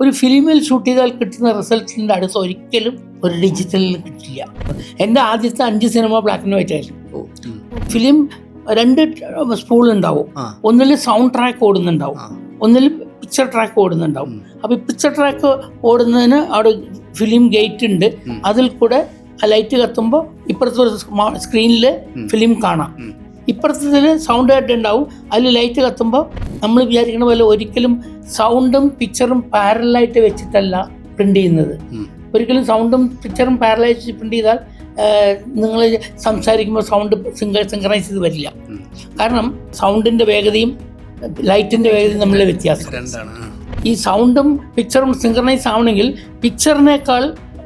ഒരു ഫിലിമിൽ ഷൂട്ട് ചെയ്താൽ കിട്ടുന്ന റിസൾട്ടിൻ്റെ അടുത്ത് ഒരിക്കലും ഒരു ഡിജിറ്റലിൽ കിട്ടില്ല. എൻ്റെ ആദ്യത്തെ 5 സിനിമ ബ്ലാക്ക് ആൻഡ് വൈറ്റ് ആയിരുന്നു. ഫിലിം 2 സ്പൂൾ ഉണ്ടാവും. ഒന്നിൽ സൗണ്ട് ട്രാക്ക് ഓടുന്നുണ്ടാവും, ഒന്നിൽ പിക്ചർ ട്രാക്ക് ഓടുന്നുണ്ടാവും. അപ്പോൾ ഈ പിക്ചർ ട്രാക്ക് ഓടുന്നതിന് അവിടെ ഫിലിം ഗേറ്റ് ഉണ്ട്. അതിൽ കൂടെ ആ ലൈറ്റ് കത്തുമ്പോൾ ഇപ്പുറത്തെ ഒരു സ്ക്രീനിൽ ഫിലിം കാണാം. ഇപ്പുറത്തെ സൗണ്ട് ഹെഡ് ഉണ്ടാവും. അതിൽ ലൈറ്റ് കത്തുമ്പോൾ നമ്മൾ വിചാരിക്കുന്ന പോലെ ഒരിക്കലും സൗണ്ടും പിക്ചറും പാരലായിട്ട് വെച്ചിട്ടല്ല പ്രിൻ്റ് ചെയ്യുന്നത്. ഒരിക്കലും സൗണ്ടും പിക്ചറും പാരലായിട്ട് പ്രിൻ്റ് ചെയ്താൽ നിങ്ങൾ സംസാരിക്കുമ്പോൾ സൗണ്ട് സിങ്കറൈസ് ചെയ്ത് വരില്ല. കാരണം സൗണ്ടിൻ്റെ വേഗതയും ലൈറ്റിൻ്റെ വേഗതയും തമ്മിലുള്ള വ്യത്യാസം. ഈ സൗണ്ടും പിക്ചറും സിങ്കറൈസ് ആവണമെങ്കിൽ പിക്ചറിനേക്കാൾ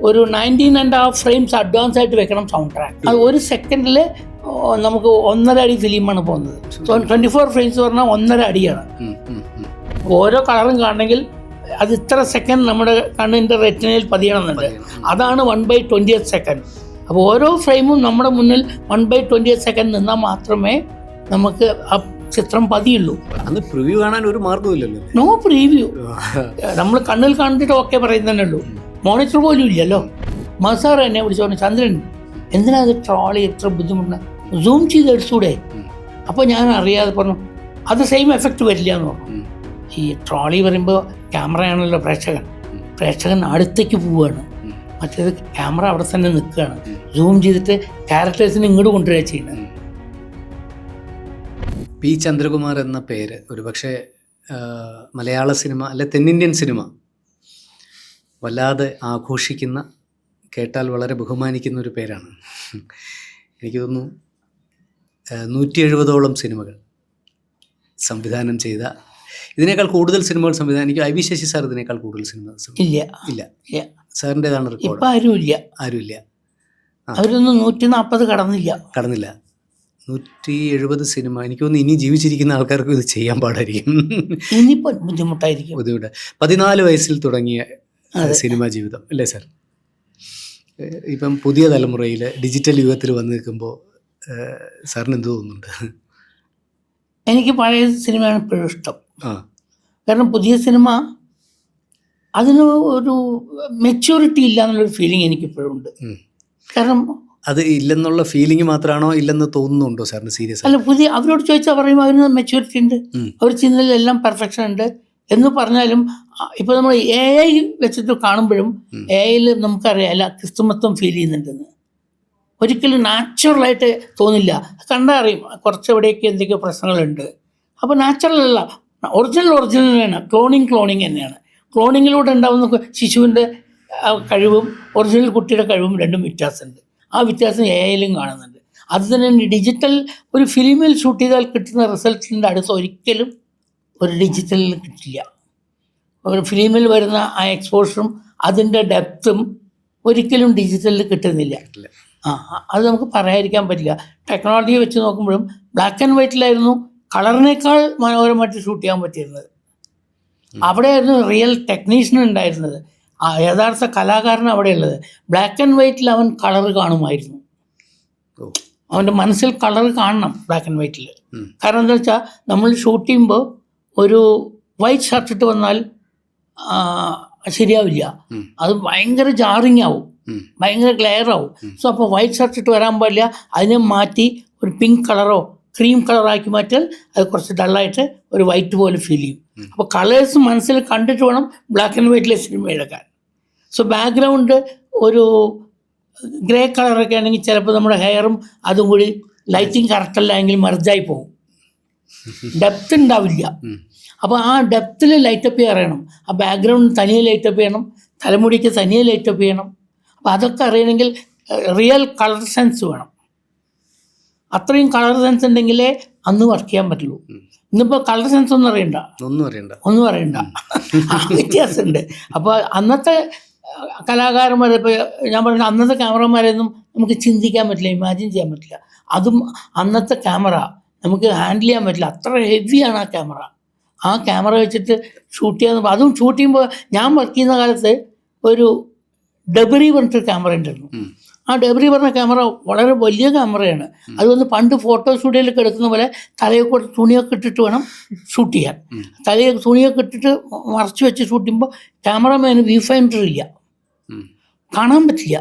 ഒരു 19.5 ഫ്രെയിംസ് അഡ്വാൻസ് ആയിട്ട് വെക്കണം സൗണ്ട് ട്രാക്ക്. അത് 1 സെക്കൻഡിൽ നമുക്ക് 1.5 അടി ഫിലിമാണ് പോകുന്നത്. 24 ഫ്രെയിംസ് പറഞ്ഞാൽ 1.5 അടിയാണ്. ഓരോ കളറും കാണണമെങ്കിൽ അത് ഇത്ര സെക്കൻഡ് നമ്മുടെ കണ്ണിൻ്റെ റെറ്റിനയിൽ പതിയണമെന്നുണ്ട്. അതാണ് 1/20 സെക്കൻഡ്. അപ്പോൾ ഓരോ ഫ്രെയിമും നമ്മുടെ മുന്നിൽ 1/20 സെക്കൻഡ് നിന്നാൽ മാത്രമേ നമുക്ക് ആ ചിത്രം പതിയുള്ളൂ. അന്ന് പ്രിവ്യൂ കാണാൻ ഒരു മാർഗ്ഗമില്ലല്ലോ. No preview. നമ്മൾ കണ്ണിൽ കണ്ടിട്ട് ഓക്കെ പറയുന്നതന്നെ ഉള്ളൂ. മോണിറ്റർ പോലും ഇല്ലല്ലോ. മസാർ എന്നെ വിളിച്ചു പറഞ്ഞു, ചന്ദ്രൻ എന്തിനാ അത് ട്രോളി എത്ര ബുദ്ധിമുട്ടാണ്, സൂം ചെയ്ത് എടുത്തൂടെ? അപ്പോൾ ഞാൻ അറിയാതെ പറഞ്ഞു അത് സെയിം എഫക്റ്റ് വരില്ല എന്ന് പറഞ്ഞു. ഈ ട്രോളി പറയുമ്പോൾ ക്യാമറയാണല്ലോ പ്രേക്ഷകൻ അടുത്തേക്ക് പോവുകയാണ്. മറ്റേത് ക്യാമറ അവിടെ തന്നെ നിൽക്കുകയാണ്. സൂം ചെയ്തിട്ട് ക്യാരക്ടേഴ്സിനെ ഇങ്ങോട്ട് കൊണ്ടുവരിക ചെയ്യുന്നത്. പി ചന്ദ്രകുമാർ എന്ന പേര് ഒരുപക്ഷെ മലയാള സിനിമ അല്ലെ തെന്നിന്ത്യൻ സിനിമ വല്ലാതെ ആഘോഷിക്കുന്ന, കേട്ടാൽ വളരെ ബഹുമാനിക്കുന്ന ഒരു പേരാണ്. എനിക്ക് തോന്നുന്നു 170ഓളം സിനിമകൾ സംവിധാനം ചെയ്ത, ഇതിനേക്കാൾ കൂടുതൽ സിനിമകൾ സംവിധാനം, എനിക്ക് ഐ വി ശശി സാർ ഇതിനേക്കാൾ കൂടുതൽ സിനിമ ഇല്ല സാറിൻ്റെതാണ് റെക്കോർഡ്. ആരുമില്ല. അവരൊന്നും 140 കടന്നില്ല. 170 സിനിമ. എനിക്ക് തോന്നുന്നു ഇനി ജീവിച്ചിരിക്കുന്ന ആൾക്കാർക്ക് ഇത് ചെയ്യാൻ പാടായിരിക്കും. ഇനിയിപ്പോൾ ബുദ്ധിമുട്ടായിരിക്കും. 14 വയസ്സിൽ തുടങ്ങിയ സിനിമാ ജീവിതം അല്ലേ സാർ? ഇപ്പം പുതിയ തലമുറയിൽ ഡിജിറ്റൽ യുഗത്തിൽ വന്ന് നിൽക്കുമ്പോൾ സാറിന് എന്ത് തോന്നുന്നുണ്ട്? എനിക്ക് പഴയ സിനിമയാണ് ഇപ്പോഴും ഇഷ്ടം. കാരണം പുതിയ സിനിമ അതിന് ഒരു മെച്യൂരിറ്റി ഇല്ല എന്നുള്ളൊരു ഫീലിംഗ് എനിക്കിപ്പോഴും ഉണ്ട്. കാരണം അത് ഇല്ലെന്നുള്ള ഫീലിംഗ് മാത്രമാണോ ഇല്ലെന്ന് തോന്നുന്നുണ്ടോ സാറിന്? സീരിയസ് അല്ല, പുതിയ അവരോട് ചോദിച്ചാൽ പറയുമ്പോൾ അതിന് മെച്യൂരിറ്റി ഉണ്ട്, അവർ ചെയ്യുന്നതിലെല്ലാം പെർഫെക്ഷൻ ഉണ്ട് എന്ന് പറഞ്ഞാലും ഇപ്പോൾ നമ്മൾ AI വെച്ചിട്ട് കാണുമ്പോഴും AI നമുക്കറിയാം എല്ലാ കൃത്രിമത്വം ഫീൽ ചെയ്യുന്നുണ്ടെന്ന്. ഒരിക്കലും നാച്ചുറലായിട്ട് തോന്നില്ല. കണ്ടാൽ അറിയും കുറച്ചെവിടെയൊക്കെ എന്തൊക്കെയോ പ്രശ്നങ്ങളുണ്ട്. അപ്പോൾ നാച്ചുറൽ അല്ല, ഒറിജിനൽ ആണ്. ക്ലോണിങ് തന്നെയാണ്. ക്ലോണിങ്ങിലൂടെ ഉണ്ടാകുന്ന ശിശുവിൻ്റെ കഴിവും ഒറിജിനൽ കുട്ടിയുടെ കഴിവും രണ്ടും വ്യത്യാസമുണ്ട്. ആ വ്യത്യാസം AI കാണുന്നുണ്ട്. അത് തന്നെ ഡിജിറ്റൽ ഒരു ഫിലിമിൽ ഷൂട്ട് ചെയ്താൽ കിട്ടുന്ന റിസൾട്ടിൻ്റെ അടുത്ത് ഒരിക്കലും ഒരു ഡിജിറ്റലിൽ കിട്ടില്ല. ഒരു ഫിലിമിൽ വരുന്ന ആ എക്സ്പോഷറും അതിൻ്റെ ഡെപ്തും ഒരിക്കലും ഡിജിറ്റലിൽ കിട്ടുന്നില്ല. അത് നമുക്ക് പറയാതിരിക്കാൻ പറ്റില്ല. ടെക്നോളജി വെച്ച് നോക്കുമ്പോഴും ബ്ലാക്ക് ആൻഡ് വൈറ്റിലായിരുന്നു കളറിനേക്കാൾ മനോഹരമായിട്ട് ഷൂട്ട് ചെയ്യാൻ പറ്റിയിരുന്നത്. അവിടെയായിരുന്നു റിയൽ ടെക്നീഷ്യൻ ഉണ്ടായിരുന്നത്, യഥാർത്ഥ കലാകാരൻ അവിടെയുള്ളത്. ബ്ലാക്ക് ആൻഡ് വൈറ്റിൽ അവൻ കളർ കാണുമായിരുന്നു. അവൻ്റെ മനസ്സിൽ കളർ കാണണം ബ്ലാക്ക് ആൻഡ് വൈറ്റിൽ. കാരണം എന്താ വെച്ചാൽ നമ്മൾ ഷൂട്ട് ചെയ്യുമ്പോൾ ഒരു വൈറ്റ് ഷർട്ട് ഇട്ട് വന്നാൽ ശരിയാവില്ല. അത് ഭയങ്കര ജാറിങ് ആവും, ഭയങ്കര ഗ്ലെയർ ആവും. സോ അപ്പോൾ വൈറ്റ് ഷർട്ട് ഇട്ട് വരാൻ പാടില്ല. അതിനെ മാറ്റി ഒരു പിങ്ക് കളറോ ക്രീം കളറാക്കി മാറ്റിയാൽ അത് കുറച്ച് ഡള്ളായിട്ട് ഒരു വൈറ്റ് പോലെ ഫീൽ ചെയ്യും. അപ്പോൾ കളേഴ്സ് മനസ്സിൽ കണ്ടിട്ട് വേണം ബ്ലാക്ക് ആൻഡ് വൈറ്റിലെ സിനിമ എടുക്കാൻ. സോ ബാക്ക്ഗ്രൗണ്ട് ഒരു ഗ്രേ കളറൊക്കെ ആണെങ്കിൽ ചിലപ്പോൾ നമ്മുടെ ഹെയറും അതും കൂടി ലൈറ്റിങ് കറക്റ്റല്ല എങ്കിൽ മർജായി പോകും, ഡെപ്ത് ഉണ്ടാവില്ല. അപ്പോൾ ആ ഡെപ്തിൽ ലൈറ്റപ്പ് ചെയ്യണം. ആ ബാക്ക്ഗ്രൗണ്ട് തനിയെ ലൈറ്റപ്പ് ചെയ്യണം, തലമുടിക്ക് തനിയെ ലൈറ്റപ്പ് ചെയ്യണം. അപ്പോൾ അതൊക്കെ അറിയണമെങ്കിൽ റിയൽ കളർ സെൻസ് വേണം. അത്രയും കളർ സെൻസ് ഉണ്ടെങ്കിലേ അന്ന് വർക്ക് ചെയ്യാൻ പറ്റുള്ളൂ. ഇന്നിപ്പോൾ കളർ സെൻസ് ഒന്നും അറിയണ്ട. ആ വ്യത്യാസമുണ്ട്. അപ്പോൾ അന്നത്തെ കലാകാരന്മാരെ, ഇപ്പോൾ ഞാൻ പറഞ്ഞ അന്നത്തെ ക്യാമറമാരെയൊന്നും നമുക്ക് ചിന്തിക്കാൻ പറ്റില്ല, ഇമാജിൻ ചെയ്യാൻ പറ്റില്ല. അതും അന്നത്തെ ക്യാമറ നമുക്ക് ഹാൻഡിൽ ചെയ്യാൻ പറ്റില്ല, അത്ര ഹെവിയാണ് ആ ക്യാമറ. ആ ക്യാമറ വെച്ചിട്ട് ഷൂട്ട് ചെയ്യാൻ, അതും ഷൂട്ട് ചെയ്യുമ്പോൾ ഞാൻ വർക്ക് ചെയ്യുന്ന കാലത്ത് ഒരു ഡബറി പറഞ്ഞിട്ടൊരു ക്യാമറ ഉണ്ടായിരുന്നു. ആ ഡെബ്രി പറഞ്ഞ ക്യാമറ വളരെ വലിയ ക്യാമറയാണ്. അതുകൊണ്ട് പണ്ട് ഫോട്ടോ സ്റ്റുഡിയോയിലൊക്കെ എടുക്കുന്ന പോലെ തലയിൽ കൂടെ തുണിയൊക്കെ ഇട്ടിട്ട് വേണം ഷൂട്ട് ചെയ്യാൻ. തലയിൽ തുണിയൊക്കെ ഇട്ടിട്ട് മറച്ചു വെച്ച് ഷൂട്ട് ചെയ്യുമ്പോൾ ക്യാമറമാന് വ്യൂ ഫൈൻഡർ ഇല്ല, കാണാൻ പറ്റില്ല.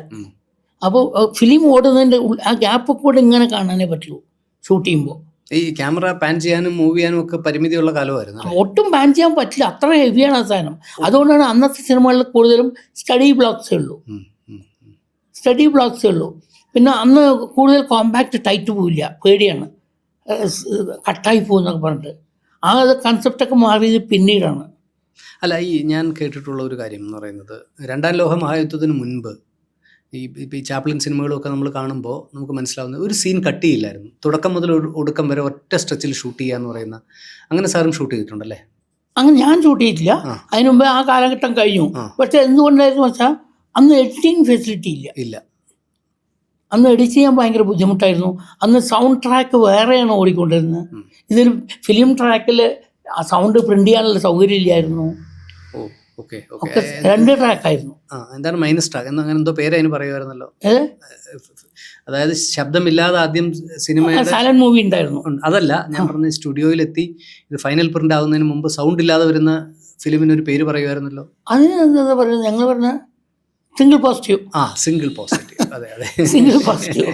അപ്പോൾ ഫിലിം ഓടുന്നതിൻ്റെ ആ ഗ്യാപ്പ് കൂടെ ഇങ്ങനെ കാണാനേ പറ്റുള്ളൂ ഷൂട്ട് ചെയ്യുമ്പോൾ. ഈ ക്യാമറ പാൻ ചെയ്യാനും മൂവ് ചെയ്യാനും ഒക്കെ പരിമിതിയുള്ള കാലമായിരുന്നു. ഒട്ടും പാൻ ചെയ്യാൻ പറ്റില്ല, അത്ര ഹെവിയാണ് ആ സാധനം. അതുകൊണ്ടാണ് അന്നത്തെ സിനിമകളിൽ കൂടുതലും സ്റ്റഡി ബ്ലോക്സേ ഉള്ളൂ. പിന്നെ അന്ന് കൂടുതൽ കോമ്പാക്റ്റ് ടൈറ്റ് പോവില്ല, പേടിയാണ്, കട്ടായി പോകുന്നൊക്കെ പറഞ്ഞിട്ട്. ആ കൺസെപ്റ്റൊക്കെ മാറിയത് പിന്നീടാണ്. അല്ല, ഈ ഞാൻ കേട്ടിട്ടുള്ള ഒരു കാര്യം എന്ന് പറയുന്നത്, രണ്ടാം ലോക മഹായുദ്ധത്തിന് മുൻപ് ഇപ്പോൾ ഈ ചാപ്ലിൻ സിനിമകളൊക്കെ നമ്മൾ കാണുമ്പോൾ നമുക്ക് മനസ്സിലാവുന്നത് ഒരു സീൻ കട്ട് ചെയ്യില്ലായിരുന്നു. തുടക്കം മുതൽ ഒടുക്കം വരെ ഒറ്റ സ്ട്രെച്ചിൽ ഷൂട്ട് ചെയ്യുക എന്ന് പറയുന്ന, അങ്ങനെ സാറും ഷൂട്ട് ചെയ്തിട്ടുണ്ടല്ലേ? അങ്ങനെ ഞാൻ ഷൂട്ട് ചെയ്തിട്ടില്ല, അതിന് മുമ്പേ ആ കാലഘട്ടം കഴിഞ്ഞു. പക്ഷെ എന്തുകൊണ്ടായിരുന്നു വെച്ചാൽ അന്ന് എഡിറ്റിംഗ് ഫെസിലിറ്റി ഇല്ല. അന്ന് എഡിറ്റ് ചെയ്യാൻ ഭയങ്കര ബുദ്ധിമുട്ടായിരുന്നു. അന്ന് സൗണ്ട് ട്രാക്ക് വേറെയാണ് ഓടിക്കൊണ്ടിരുന്നത്. ഇതിൽ ഫിലിം ട്രാക്കിൽ ആ സൗണ്ട് പ്രിന്റ് ചെയ്യാനുള്ള സൗകര്യം ഇല്ലായിരുന്നു. ഒക്കെ 2 ട്രാക്കായിരുന്നു. എന്താണ് മൈനസ് ട്രാക്ക് അങ്ങനെ എന്തോ പേര് അതിന് പറയുമായിരുന്നല്ലോ. അതായത് ശബ്ദമില്ലാതെ ആദ്യം സിനിമ സൈലന്റ് മൂവി ഉണ്ടായിരുന്നു. അതല്ല ഞാൻ പറഞ്ഞ, സ്റ്റുഡിയോയിലെത്തി ഇത് ഫൈനൽ പ്രിന്റ് ആവുന്നതിന് മുമ്പ് സൗണ്ട് ഇല്ലാതെ വരുന്ന ഫിലിമിന് ഒരു പേര് പറയുമായിരുന്നല്ലോ. അതിന് എന്താ പറയുന്നത്, ഞങ്ങൾ പറഞ്ഞ സിംഗിൾ പോസിറ്റീവ്. അതെ സിംഗിൾ പോസിറ്റീവ്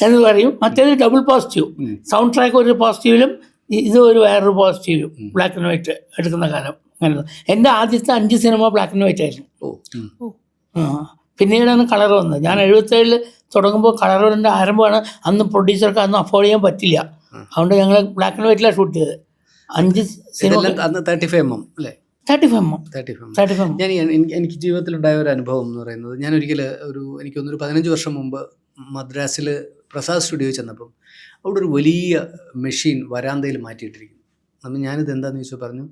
എന്ന് പറയും. മറ്റേത് ഡബിൾ പോസിറ്റീവ്. സൗണ്ട് ട്രാക്ക് ഒരു പോസിറ്റീവിലും ഇത് ഒരു വേറൊരു പോസിറ്റീവിലും ബ്ലാക്ക് ആൻഡ് വൈറ്റ് എടുക്കുന്ന കാലം. അങ്ങനെ എൻ്റെ ആദ്യത്തെ 5 സിനിമ ബ്ലാക്ക് ആൻഡ് വൈറ്റ് ആയിരുന്നു. പിന്നീടാണ് കളർ വന്നത്. ഞാൻ 77 തുടങ്ങുമ്പോൾ കളറിൻ്റെ ആരംഭമാണ്. അന്ന് പ്രൊഡ്യൂസർക്ക് അന്ന് അഫോർഡ് ചെയ്യാൻ പറ്റില്ല. അതുകൊണ്ട് ഞങ്ങൾ ബ്ലാക്ക് ആൻഡ് വൈറ്റിലാണ് ഷൂട്ട് ചെയ്തത്. 5 സിനിമ 35mm അല്ലേ? 35mm. ഞാൻ എനിക്ക് ജീവിതത്തിലുണ്ടായ ഒരു അനുഭവം എന്ന് പറയുന്നത്, ഞാൻ ഒരിക്കൽ എനിക്കൊന്നൊരു 15 വർഷം മുമ്പ് മദ്രാസിൽ പ്രസാദ് സ്റ്റുഡിയോ ചെന്നപ്പം അവിടെ ഒരു വലിയ മെഷീൻ വരാന്തയിൽ മാറ്റിയിട്ടിരിക്കുന്നു. അപ്പം ഞാനിത് എന്താണെന്ന് ചോദിച്ചാൽ പറഞ്ഞു,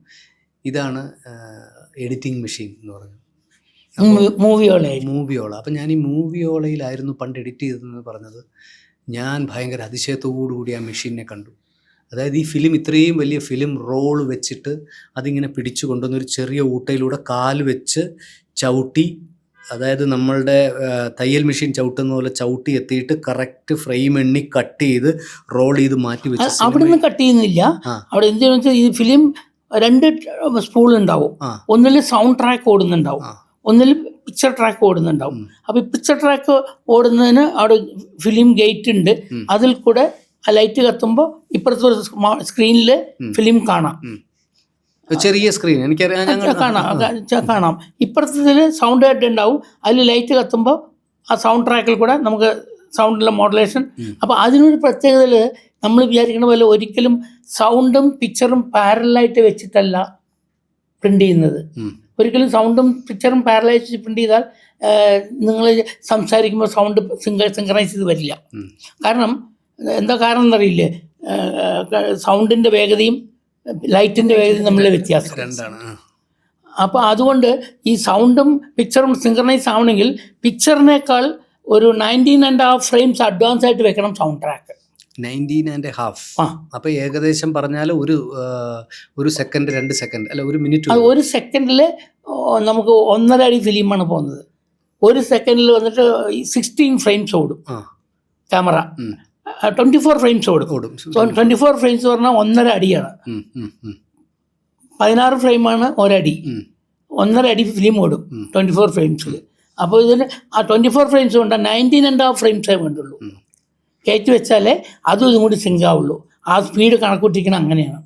ഇതാണ് എഡിറ്റിംഗ് മെഷീൻ എന്ന് പറഞ്ഞു. മൂവിയോള. അപ്പം ഞാൻ ഈ മൂവിയോളയിലായിരുന്നു പണ്ട് എഡിറ്റ് ചെയ്തതെന്ന് പറഞ്ഞത്. ഞാൻ ഭയങ്കര അതിശയത്തോടു കൂടി ആ മെഷീനെ കണ്ടു. അതായത് ഈ ഫിലിം, ഇത്രയും വലിയ ഫിലിം റോൾ വെച്ചിട്ട് അതിങ്ങനെ പിടിച്ചു കൊണ്ടുവന്നൊരു ചെറിയ ഊട്ടയിലൂടെ കാല് വെച്ച് ചവിട്ടി, അതായത് നമ്മളുടെ തയ്യൽ മെഷീൻ ചവിട്ടുന്ന പോലെ ചവിട്ടി എത്തിയിട്ട് കറക്റ്റ് ഫ്രെയിം എണ്ണി കട്ട് ചെയ്ത് റോൾ ചെയ്ത് മാറ്റി വെച്ച്. അവിടെ നിന്ന് കട്ട് ചെയ്യുന്നില്ല. അവിടെ എന്താണെന്ന് വെച്ചാൽ ഈ ഫിലിം 2 സ്പൂൾ ഉണ്ടാവും. ഒന്നിൽ സൗണ്ട് ട്രാക്ക് ഓടുന്നുണ്ടാവും, ഒന്നിൽ പിക്ചർ ട്രാക്ക് ഓടുന്നുണ്ടാവും. അപ്പോൾ ഈ പിക്ചർ ട്രാക്ക് ഓടുന്നതിന് അവിടെ ഫിലിം ഗേറ്റ് ഉണ്ട്. അതിൽ കൂടെ ആ ലൈറ്റ് കത്തുമ്പോൾ ഇപ്പുറത്തെ സ്ക്രീനിൽ ഫിലിം കാണാം. ചെറിയ സ്ക്രീൻ എനിക്കറിയാം, കാണാം. ഇപ്പുറത്തെ സൗണ്ട് ഹെഡ് ഉണ്ടാവും. അതിൽ ലൈറ്റ് കത്തുമ്പോൾ ആ സൗണ്ട് ട്രാക്കിൽ കൂടെ നമുക്ക് സൗണ്ടിലെ മോഡുലേഷൻ. അപ്പോൾ അതിനൊരു പ്രത്യേകതയിൽ നമ്മൾ വിചാരിക്കുന്ന പോലെ ഒരിക്കലും സൗണ്ടും പിക്ചറും പാരലായിട്ട് വെച്ചിട്ടല്ല പ്രിൻ്റ് ചെയ്യുന്നത്. ഒരിക്കലും സൗണ്ടും പിക്ചറും പാരലായിട്ട് പ്രിൻ്റ് ചെയ്താൽ നിങ്ങൾ സംസാരിക്കുമ്പോൾ സൗണ്ട് സിങ്കറൈസ് ചെയ്ത് വരില്ല. കാരണം എന്താ കാരണം എന്നറിയില്ലേ, സൗണ്ടിൻ്റെ വേഗതയും ലൈറ്റിൻ്റെ വേഗതയും തമ്മിലുള്ള വ്യത്യാസം. അപ്പോൾ അതുകൊണ്ട് ഈ സൗണ്ടും പിക്ചറും സിങ്കറൈസ് ആവണമെങ്കിൽ പിക്ചറിനേക്കാൾ ഒരു 19.5 ഫ്രെയിംസ് അഡ്വാൻസ് ആയിട്ട് വെക്കണം സൗണ്ട് ട്രാക്ക്. 19.5. അപ്പോൾ ഏകദേശം പറഞ്ഞാൽ ഒരു സെക്കൻഡ് 2 സെക്കൻഡ് അല്ല 1 മിനിറ്റ്. അത് 1 സെക്കൻഡിൽ നമുക്ക് 1.5 അടി ഫിലിമാണ് പോകുന്നത്. 1 സെക്കൻഡിൽ വന്നിട്ട് 16 ഫ്രെയിംസ് ഓടും ക്യാമറ. 24 ഫ്രെയിംസ് ഓടും. 24 ഫ്രെയിംസ് പറഞ്ഞാൽ 1.5 അടിയാണ്. 16 ഫ്രെയിമാണ് 1 അടി. 1.5 അടി ഫിലിം ഓടും 24 ഫ്രെയിംസിൽ. അപ്പോൾ ഇതിന് ആ 24 ഫ്രെയിംസ് കൊണ്ട് 19.5 ഫ്രെയിംസേ വേണ്ടുള്ളൂ. കയറ്റി വെച്ചാലേ അതും ഇതും കൂടി സിങ്ക് ആവുള്ളൂ. ആ സ്പീഡ് കണക്കൂട്ടിക്കണം. അങ്ങനെയാണ്.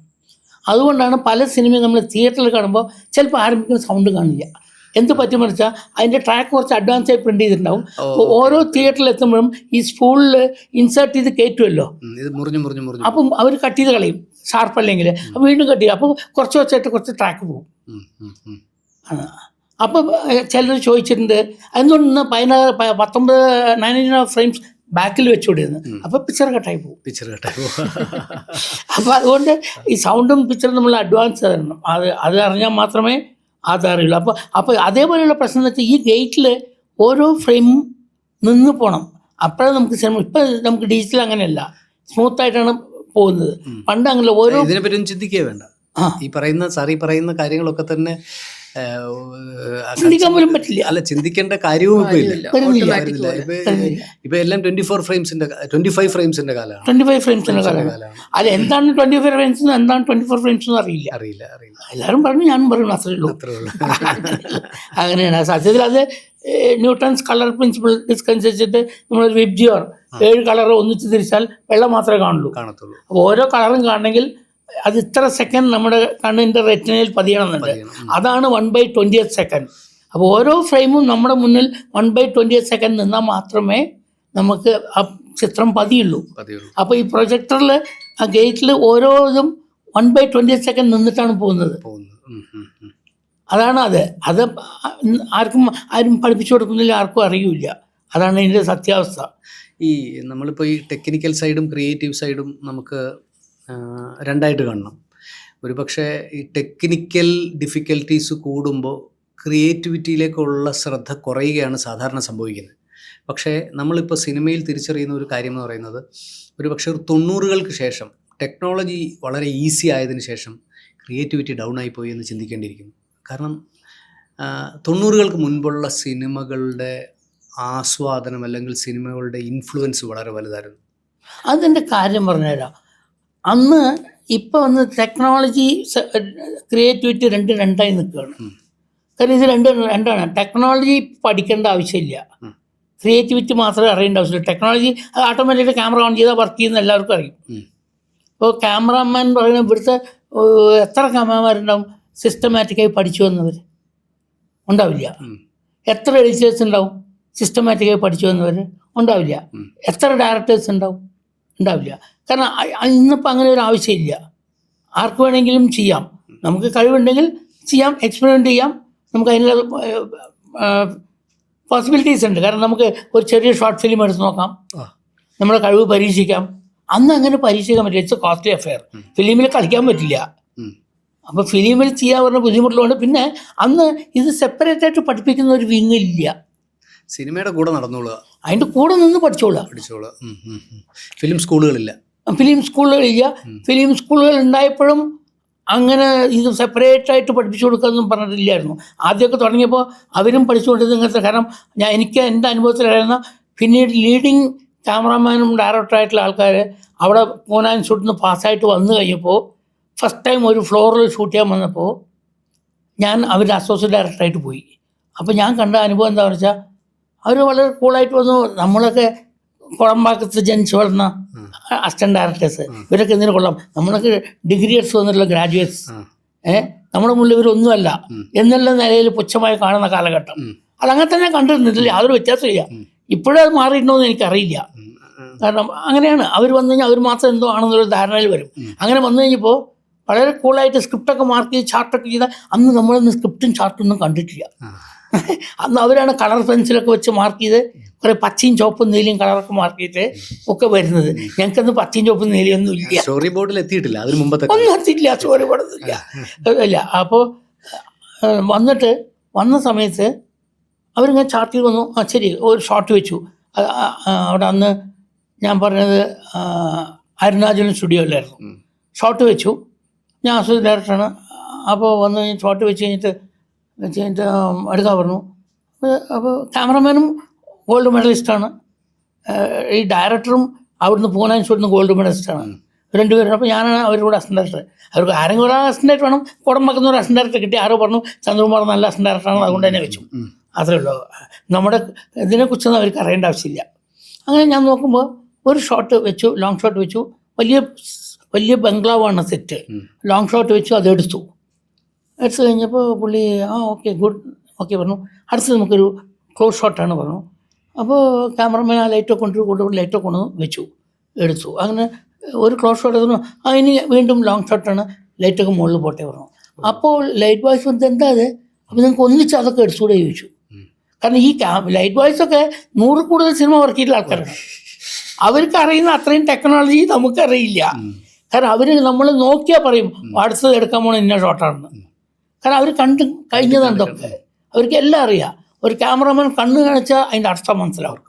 അതുകൊണ്ടാണ് പല സിനിമയും നമ്മൾ തിയേറ്ററിൽ കാണുമ്പോൾ ചിലപ്പോൾ ആരംഭിക്കുന്ന സൗണ്ട് കാണില്ല. എന്ത് പറ്റും വെച്ചാൽ അതിൻ്റെ ട്രാക്ക് കുറച്ച് അഡ്വാൻസ് ആയി പ്രിൻ്റ് ചെയ്തിട്ടുണ്ടാവും. ഓരോ തിയേറ്ററിൽ എത്തുമ്പോഴും ഈ സ്പൂളിൽ ഇൻസേർട്ട് ചെയ്ത് കയറ്റുമല്ലോ, അപ്പം അവർ കട്ട് ചെയ്ത് കളയും ഷാർപ്പല്ലെങ്കിൽ. അപ്പോൾ വീണ്ടും കട്ട് ചെയ്യും. അപ്പോൾ കുറച്ച് വെച്ചായിട്ട് കുറച്ച് ട്രാക്ക് പോകും. അപ്പം ചിലർ ചോദിച്ചിട്ടുണ്ട് എന്തുകൊണ്ട് 19 ഫ്രെയിംസ് ബാക്കിൽ വെച്ചുകൊണ്ടിരുന്നു. അപ്പോൾ പിക്ചർ കട്ടായി പോകും. അപ്പോൾ അതുകൊണ്ട് ഈ സൗണ്ടും പിക്ചറും നമ്മൾ അഡ്വാൻസ് തരണം. അത് അറിഞ്ഞാൽ മാത്രമേ അതറിയുള്ളൂ. അപ്പോൾ അതേപോലെയുള്ള പ്രശ്നം എന്ന് വെച്ചാൽ ഈ ഗേറ്റിൽ ഓരോ ഫ്രെയിമും നിന്ന് പോകണം. അപ്പോഴേ നമുക്ക് സിനിമ. ഇപ്പം നമുക്ക് ഡിജിറ്റൽ അങ്ങനെയല്ല, സ്മൂത്തായിട്ടാണ് പോകുന്നത്. പണ്ട് അങ്ങനെ ഓരോ ഇതിനെപ്പറ്റി ചിന്തിക്കുക വേണ്ട. ഈ പറയുന്ന കാര്യങ്ങളൊക്കെ തന്നെ ചിന്തിക്കാൻ പോലും പറ്റില്ല. അല്ല, ചിന്തിക്കേണ്ട കാര്യവും ഇപ്പൊ ഇല്ല. വരുന്നില്ല. ഇപ്പൊ എല്ലാം 25 ഫ്രെയിംസിന്റെ കാലമാണ്. 25 ഫ്രെയിംസിന്റെ കാലമാണ്. അല്ല, എന്താണ് 25 ഫ്രെയിംസ്, എന്താണ് 24 ഫ്രെയിംസ് എന്ന് അറിയില്ല. എല്ലാവരും പറഞ്ഞു, ഞാനും പറഞ്ഞു, അത്രേ ഉള്ളൂ. അങ്ങനെയാണ് സത്യത്തിൽ. അത് ന്യൂട്ടൺസ് കളർ പ്രിൻസിപ്പിൾ അനുസരിച്ചിട്ട് നമ്മളൊരു വെബ്ജിയോർ 7 കളർ ഒന്നിച്ച് തിരിച്ചാൽ വെള്ളം മാത്രമേ കാണുള്ളൂ. അപ്പോൾ ഓരോ കളറും കാണണമെങ്കിൽ അത് ഇത്ര സെക്കൻഡ് നമ്മുടെ കണ്ണിൻ്റെ റെറ്റിനയിൽ പതിയണമെന്നുണ്ട്. അതാണ് 1/20th സെക്കൻഡ്. അപ്പോൾ ഓരോ ഫ്രെയിമും നമ്മുടെ മുന്നിൽ 1/20th സെക്കൻഡ് നിന്നാൽ മാത്രമേ നമുക്ക് ആ ചിത്രം പതിയുള്ളൂ. അപ്പോൾ ഈ പ്രൊജക്ടറിൽ ആ ഗേറ്റിൽ ഓരോ ഇതും 1/20th സെക്കൻഡ് നിന്നിട്ടാണ് പോകുന്നത്. അതാണ് അത് ആരും പഠിപ്പിച്ചു കൊടുക്കുന്നില്ല, ആർക്കും അറിയില്ല. അതാണ് ഇതിൻ്റെ സത്യാവസ്ഥ. ഈ നമ്മളിപ്പോൾ ഈ ടെക്നിക്കൽ സൈഡും ക്രിയേറ്റീവ് സൈഡും നമുക്ക് രണ്ടായിട്ട് കാണണം. ഒരു പക്ഷേ ഈ ടെക്നിക്കൽ ഡിഫിക്കൽട്ടീസ് കൂടുമ്പോൾ ക്രിയേറ്റിവിറ്റിയിലേക്കുള്ള ശ്രദ്ധ കുറയുകയാണ് സാധാരണ സംഭവിക്കുന്നത്. പക്ഷേ നമ്മളിപ്പോൾ സിനിമയിൽ തിരിച്ചറിയുന്ന ഒരു കാര്യം എന്ന് പറയുന്നത്, ഒരു പക്ഷേ ഒരു 90-കൾക്ക് ശേഷം ടെക്നോളജി വളരെ ഈസി ആയതിനു ശേഷം ക്രിയേറ്റിവിറ്റി ഡൗൺ ആയിപ്പോയി എന്ന് ചിന്തിക്കേണ്ടിയിരിക്കുന്നു. കാരണം 90-കൾക്ക് മുൻപുള്ള സിനിമകളുടെ ആസ്വാദനം അല്ലെങ്കിൽ സിനിമകളുടെ ഇൻഫ്ലുവൻസ് വളരെ വലുതായിരുന്നു. അതിൻ്റെ കാര്യം പറഞ്ഞുതരാം. അന്ന് ഇപ്പം വന്ന് ടെക്നോളജി ക്രിയേറ്റിവിറ്റി രണ്ടായി നിൽക്കുകയാണ്. കാരണം ഇത് രണ്ടാണ്. ടെക്നോളജി പഠിക്കേണ്ട ആവശ്യമില്ല, ക്രിയേറ്റിവിറ്റി മാത്രമേ അറിയേണ്ട ആവശ്യമില്ല. ടെക്നോളജി അത് ഓട്ടോമാറ്റിക്കലി ക്യാമറ ഓൺ ചെയ്താൽ വർക്ക് ചെയ്യുന്ന എല്ലാവർക്കും അറിയും. ഇപ്പോൾ ക്യാമറാമാൻ പറയുന്നത് ഇവിടുത്തെ എത്ര ക്യാമറമാരുണ്ടാവും സിസ്റ്റമാറ്റിക്കായി പഠിച്ചു വന്നവർ? ഉണ്ടാവില്ല. എത്ര എഡിറ്റേഴ്സ് ഉണ്ടാവും സിസ്റ്റമാറ്റിക്കായി പഠിച്ചു വന്നവർ? ഉണ്ടാവില്ല. എത്ര ഡയറക്ടേഴ്സ് ഉണ്ടാവില്ല. കാരണം ഇന്നിപ്പോൾ അങ്ങനെ ഒരു ആവശ്യമില്ല. ആർക്ക് വേണമെങ്കിലും ചെയ്യാം. നമുക്ക് കഴിവുണ്ടെങ്കിൽ ചെയ്യാം, എക്സ്പെരിമെൻ്റ് ചെയ്യാം. നമുക്ക് അതിനുള്ള പോസിബിലിറ്റീസ് ഉണ്ട്. കാരണം നമുക്ക് ഒരു ചെറിയ ഷോർട്ട് ഫിലിം എടുത്ത് നോക്കാം, നമ്മുടെ കഴിവ് പരീക്ഷിക്കാം. അന്ന് അങ്ങനെ പരീക്ഷിക്കാൻ പറ്റില്ല. It's A costly affair. ഫിലിമിൽ കളിക്കാൻ പറ്റില്ല. അപ്പോൾ ഫിലിമിൽ ചെയ്യാൻ പറഞ്ഞ ബുദ്ധിമുട്ടുള്ളതുകൊണ്ട് പിന്നെ അന്ന് ഇത് സെപ്പറേറ്റ് ആയിട്ട് പഠിപ്പിക്കുന്ന ഒരു വിങ്ങില്ല. സിനിമയുടെ കൂടെ നടന്നോളുക, അതിൻ്റെ കൂടെ നിന്ന് പഠിച്ചോളുക. ഫിലിം സ്കൂളുകളില്ല. ഫിലിം സ്കൂളുകൾ ഉണ്ടായപ്പോഴും അങ്ങനെ ഇത് സെപ്പറേറ്റ് ആയിട്ട് പഠിപ്പിച്ചു കൊടുക്കാമെന്നും പറഞ്ഞിട്ടില്ലായിരുന്നു. ആദ്യമൊക്കെ തുടങ്ങിയപ്പോൾ അവരും പഠിച്ചുകൊണ്ടിരുന്നത് ഇങ്ങനത്തെ. കാരണം എനിക്ക് എൻ്റെ അനുഭവത്തിലായിരുന്ന പിന്നീട് ലീഡിങ് ക്യാമറാമാനും ഡയറക്ടറായിട്ടുള്ള ആൾക്കാർ അവിടെ പൂനെ ഇൻസ്റ്റിറ്റ്യൂട്ടിൽ നിന്ന് പാസ്സായിട്ട് വന്നു കഴിഞ്ഞപ്പോൾ ഫസ്റ്റ് ടൈം ഒരു ഫ്ലോറിൽ ഷൂട്ട് ചെയ്യാൻ വന്നപ്പോൾ ഞാൻ അവരുടെ അസോസിയേറ്റ് ഡയറക്ടറായിട്ട് പോയി. അപ്പോൾ ഞാൻ കണ്ട അനുഭവം എന്താണെന്ന് വെച്ചാൽ അവർ വളരെ കൂളായിട്ട് വന്നു. നമ്മളൊക്കെ കുളമ്പാക്കത്ത് ജനിച്ച് വളർന്ന അസിസ്റ്റന്റ് ഡയറക്ടേഴ്സ്, ഇവരൊക്കെ എന്തിനു കൊള്ളാം, നമ്മളൊക്കെ ഡിഗ്രി എടുത്ത് വന്നിട്ടുള്ള ഗ്രാജുവേറ്റ്സ്, നമ്മുടെ മുന്നിൽ ഇവരൊന്നുമല്ല എന്നുള്ള നിലയിൽ പുച്ഛമായി കാണുന്ന കാലഘട്ടം. അതങ്ങനെ തന്നെ കണ്ടിരുന്നില്ല, യാതൊരു വ്യത്യാസമില്ല. ഇപ്പോഴും അത് മാറിയിട്ടുണ്ടോ എന്ന് എനിക്കറിയില്ല. കാരണം അങ്ങനെയാണ്. അവർ വന്നു കഴിഞ്ഞാൽ അവർ മാത്രം എന്തോ ആണെന്നുള്ള ധാരണയിൽ വരും. അങ്ങനെ വന്നു കഴിഞ്ഞപ്പോൾ വളരെ കൂളായിട്ട് സ്ക്രിപ്റ്റൊക്കെ മാർക്ക് ചെയ്ത് ചാർട്ടൊക്കെ ചെയ്താൽ അന്ന് നമ്മളൊന്നും സ്ക്രിപ്റ്റും ചാർട്ടൊന്നും കണ്ടിട്ടില്ല. അന്ന് അവരാണ് കളർ പെൻസിലൊക്കെ വെച്ച് മാർക്ക് ചെയ്ത് കുറേ പച്ചയും ചുവപ്പും നീലയും കളറൊക്കെ മാർക്ക് ചെയ്തിട്ട് ഒക്കെ വരുന്നത്. ഞങ്ങൾക്കൊന്നും പച്ചയും ചുവപ്പും നീലയൊന്നും ഇല്ല. സ്റ്റോറി ബോർഡിൽ എത്തിയിട്ടില്ല, അതിന് മുമ്പത്തെ ഒന്നും എത്തിയില്ല, സ്റ്റോറി ബോർഡൊന്നുമില്ല ഇല്ല. അപ്പോൾ വന്ന സമയത്ത് അവരിങ്ങനെ ചാർട്ട് ചെയ്ത് വന്നു. ശരി, ഒരു ഷോട്ട് വെച്ചു. അവിടെ അന്ന് ഞാൻ പറഞ്ഞത് അരുണാചലം സ്റ്റുഡിയോയിലായിരുന്നു. ഷോട്ട് വെച്ചു. ഞാൻ അസോസിയേറ്റ് ഡയറക്ടറാണ്. അപ്പോൾ വന്ന് ഷോട്ട് വെച്ച് കഴിഞ്ഞിട്ട് എടുക്കാൻ പറഞ്ഞു. അപ്പോൾ ക്യാമറമാനും ഗോൾഡ് മെഡലിസ്റ്റാണ്, ഈ ഡയറക്ടറും അവിടുന്ന് പൂനെ ഇൻസ്റ്റിറ്റ്യൂട്ടിൽ ഗോൾഡ് മെഡലിസ്റ്റാണ്, രണ്ടുപേരും. അപ്പോൾ ഞാനാണ് അവരുടെ കൂടെ അസിസ്റ്റന്റ് ഡയറക്ടർ. അവർക്ക് ആരെങ്കിലും ഒരു അസിസ്റ്റന്റ് ഡയറക്ടർ വേണം. കുടമ്പക്കുന്ന ഒരു അസിസ്റ്റന്റ് ഡയറക്ടർ കിട്ടി. ആരോ പറഞ്ഞു ചന്ദ്രകുമാർ നല്ല അസിസ്റ്റന്റ് ഡയറക്ടറാണ്, അതുകൊണ്ട് തന്നെ വെച്ചു. അത്രേ ഉള്ളൂ. നമ്മുടെ ഇതിനെക്കുറിച്ചൊന്നും അവർക്ക് അറിയേണ്ട ആവശ്യമില്ല. അങ്ങനെ ഞാൻ നോക്കുമ്പോൾ ഒരു ഷോട്ട് വെച്ചു, ലോങ് ഷോട്ട് വെച്ചു. വലിയ ബംഗ്ലാവാണ് സെറ്റ്. ലോങ് ഷോട്ട് വെച്ചു, അതെടുത്തു കഴിഞ്ഞപ്പോൾ പുള്ളി ഓക്കെ ഗുഡ് ഓക്കെ പറഞ്ഞു. അടുത്ത് നമുക്കൊരു ക്ലോസ് ഷോട്ടാണ് പറഞ്ഞു. അപ്പോൾ ക്യാമറമാൻ ആ ലൈറ്റൊക്കെ കൊണ്ടുപോയി ലൈറ്റൊക്കെ കൊണ്ടുവന്ന് വെച്ചു, എടുത്തു. അങ്ങനെ ഒരു ക്ലോസ് ഷോട്ട് എടുത്തു. ഇനി വീണ്ടും ലോങ് ഷോട്ടാണ്, ലൈറ്റൊക്കെ മുകളിൽ പോട്ടെ പറഞ്ഞു. അപ്പോൾ ലൈറ്റ് ബോയ്സ് വന്നിട്ട് എന്താ അത്, അപ്പോൾ നിങ്ങൾക്ക് ഒന്നിച്ച് അതൊക്കെ എടുത്തുകൂടെ ചോദിച്ചു. കാരണം ഈ ലൈറ്റ് ബോയ്സൊക്കെ 100 കൂടുതൽ സിനിമ വർക്ക് ചെയ്തിട്ടുള്ള ആൾക്കാരാണ്. അവർക്ക് അറിയുന്ന അത്രയും ടെക്നോളജി നമുക്കറിയില്ല. കാരണം അവർ നമ്മൾ നോക്കിയാൽ പറയും അടുത്തത് എടുക്കാൻ പോകണം ഇന്ന ഷോട്ടാണെന്ന്. കാരണം അവർ കണ്ട് കഴിഞ്ഞതാണ് ഇതൊക്കെ. അവർക്ക് എല്ലാം അറിയാം. ഒരു ക്യാമറമാൻ കണ്ണ് കാണിച്ചാൽ അതിൻ്റെ അർത്ഥം മനസ്സിലാവും.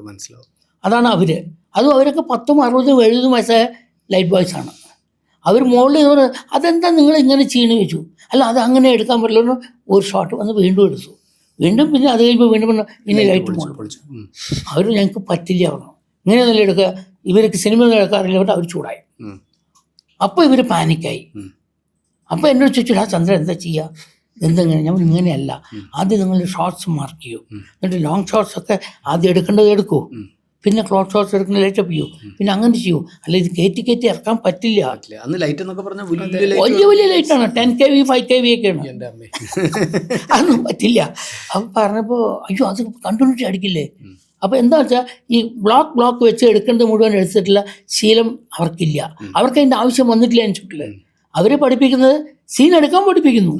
അതാണ് അവർ. അതും അവരൊക്കെ 10, 60, 70 വയസ്സായ ലൈറ്റ് ബോയ്സാണ്. അവർ മുകളിൽ അതെന്താ നിങ്ങൾ ഇങ്ങനെ ചെയ്യണമെന്ന് ചോദിച്ചു. അല്ല അത് അങ്ങനെ എടുക്കാൻ പറ്റില്ല. ഒരു ഷോട്ട് വന്ന് വീണ്ടും എടുത്തു. വീണ്ടും പിന്നെ അത് കഴിയുമ്പോൾ വീണ്ടും ഇനി ലൈറ്റ് പൊളിച്ചു. അവർ ഞങ്ങൾക്ക് പറ്റില്ല പറഞ്ഞു. ഇങ്ങനെ നല്ല എടുക്കുക, ഇവർക്ക് സിനിമ ഒന്നും എടുക്കാറില്ല. അവർ ചൂടായി. അപ്പോൾ ഇവർ പാനിക്കായി. അപ്പോൾ എന്നോട് ചോദിച്ചു, ചന്ദ്രൻ എന്താ ചെയ്യുക, എന്തെങ്ങനെ? ഞാൻ ഇങ്ങനെയല്ല, ആദ്യം നിങ്ങൾ ഷോർട്സ് മാർക്ക് ചെയ്യൂ, എന്നിട്ട് ലോങ് ഷോർട്സ് ഒക്കെ ആദ്യം എടുക്കേണ്ടത് എടുക്കൂ, പിന്നെ ക്ലോസ് ഷോർട്സ് എടുക്കുന്ന ലൈറ്റപ്പ് ചെയ്യൂ, പിന്നെ അങ്ങനെ ചെയ്യൂ. അല്ല ഇത് കയറ്റി ഇറക്കാൻ പറ്റില്ല. വലിയ ലൈറ്റാണ്, 10 kV 5 kV ഒക്കെയാണ്. അതൊന്നും പറ്റില്ല. അപ്പം പറഞ്ഞപ്പോൾ അയ്യോ അത് കണ്ടിന്യൂറ്റി അടിക്കില്ലേ. അപ്പോൾ എന്താ വെച്ചാൽ ഈ ബ്ലോക്ക് വെച്ച് എടുക്കേണ്ടത് മുഴുവൻ എടുത്തിട്ടുള്ള ശീലം അവർക്കില്ല. അവർക്ക് അതിൻ്റെ ആവശ്യം വന്നിട്ടില്ല അനുസരിച്ചിട്ടില്ല. അവരെ പഠിപ്പിക്കുന്നത് സീൻ എടുക്കാൻ പഠിപ്പിക്കുന്നു.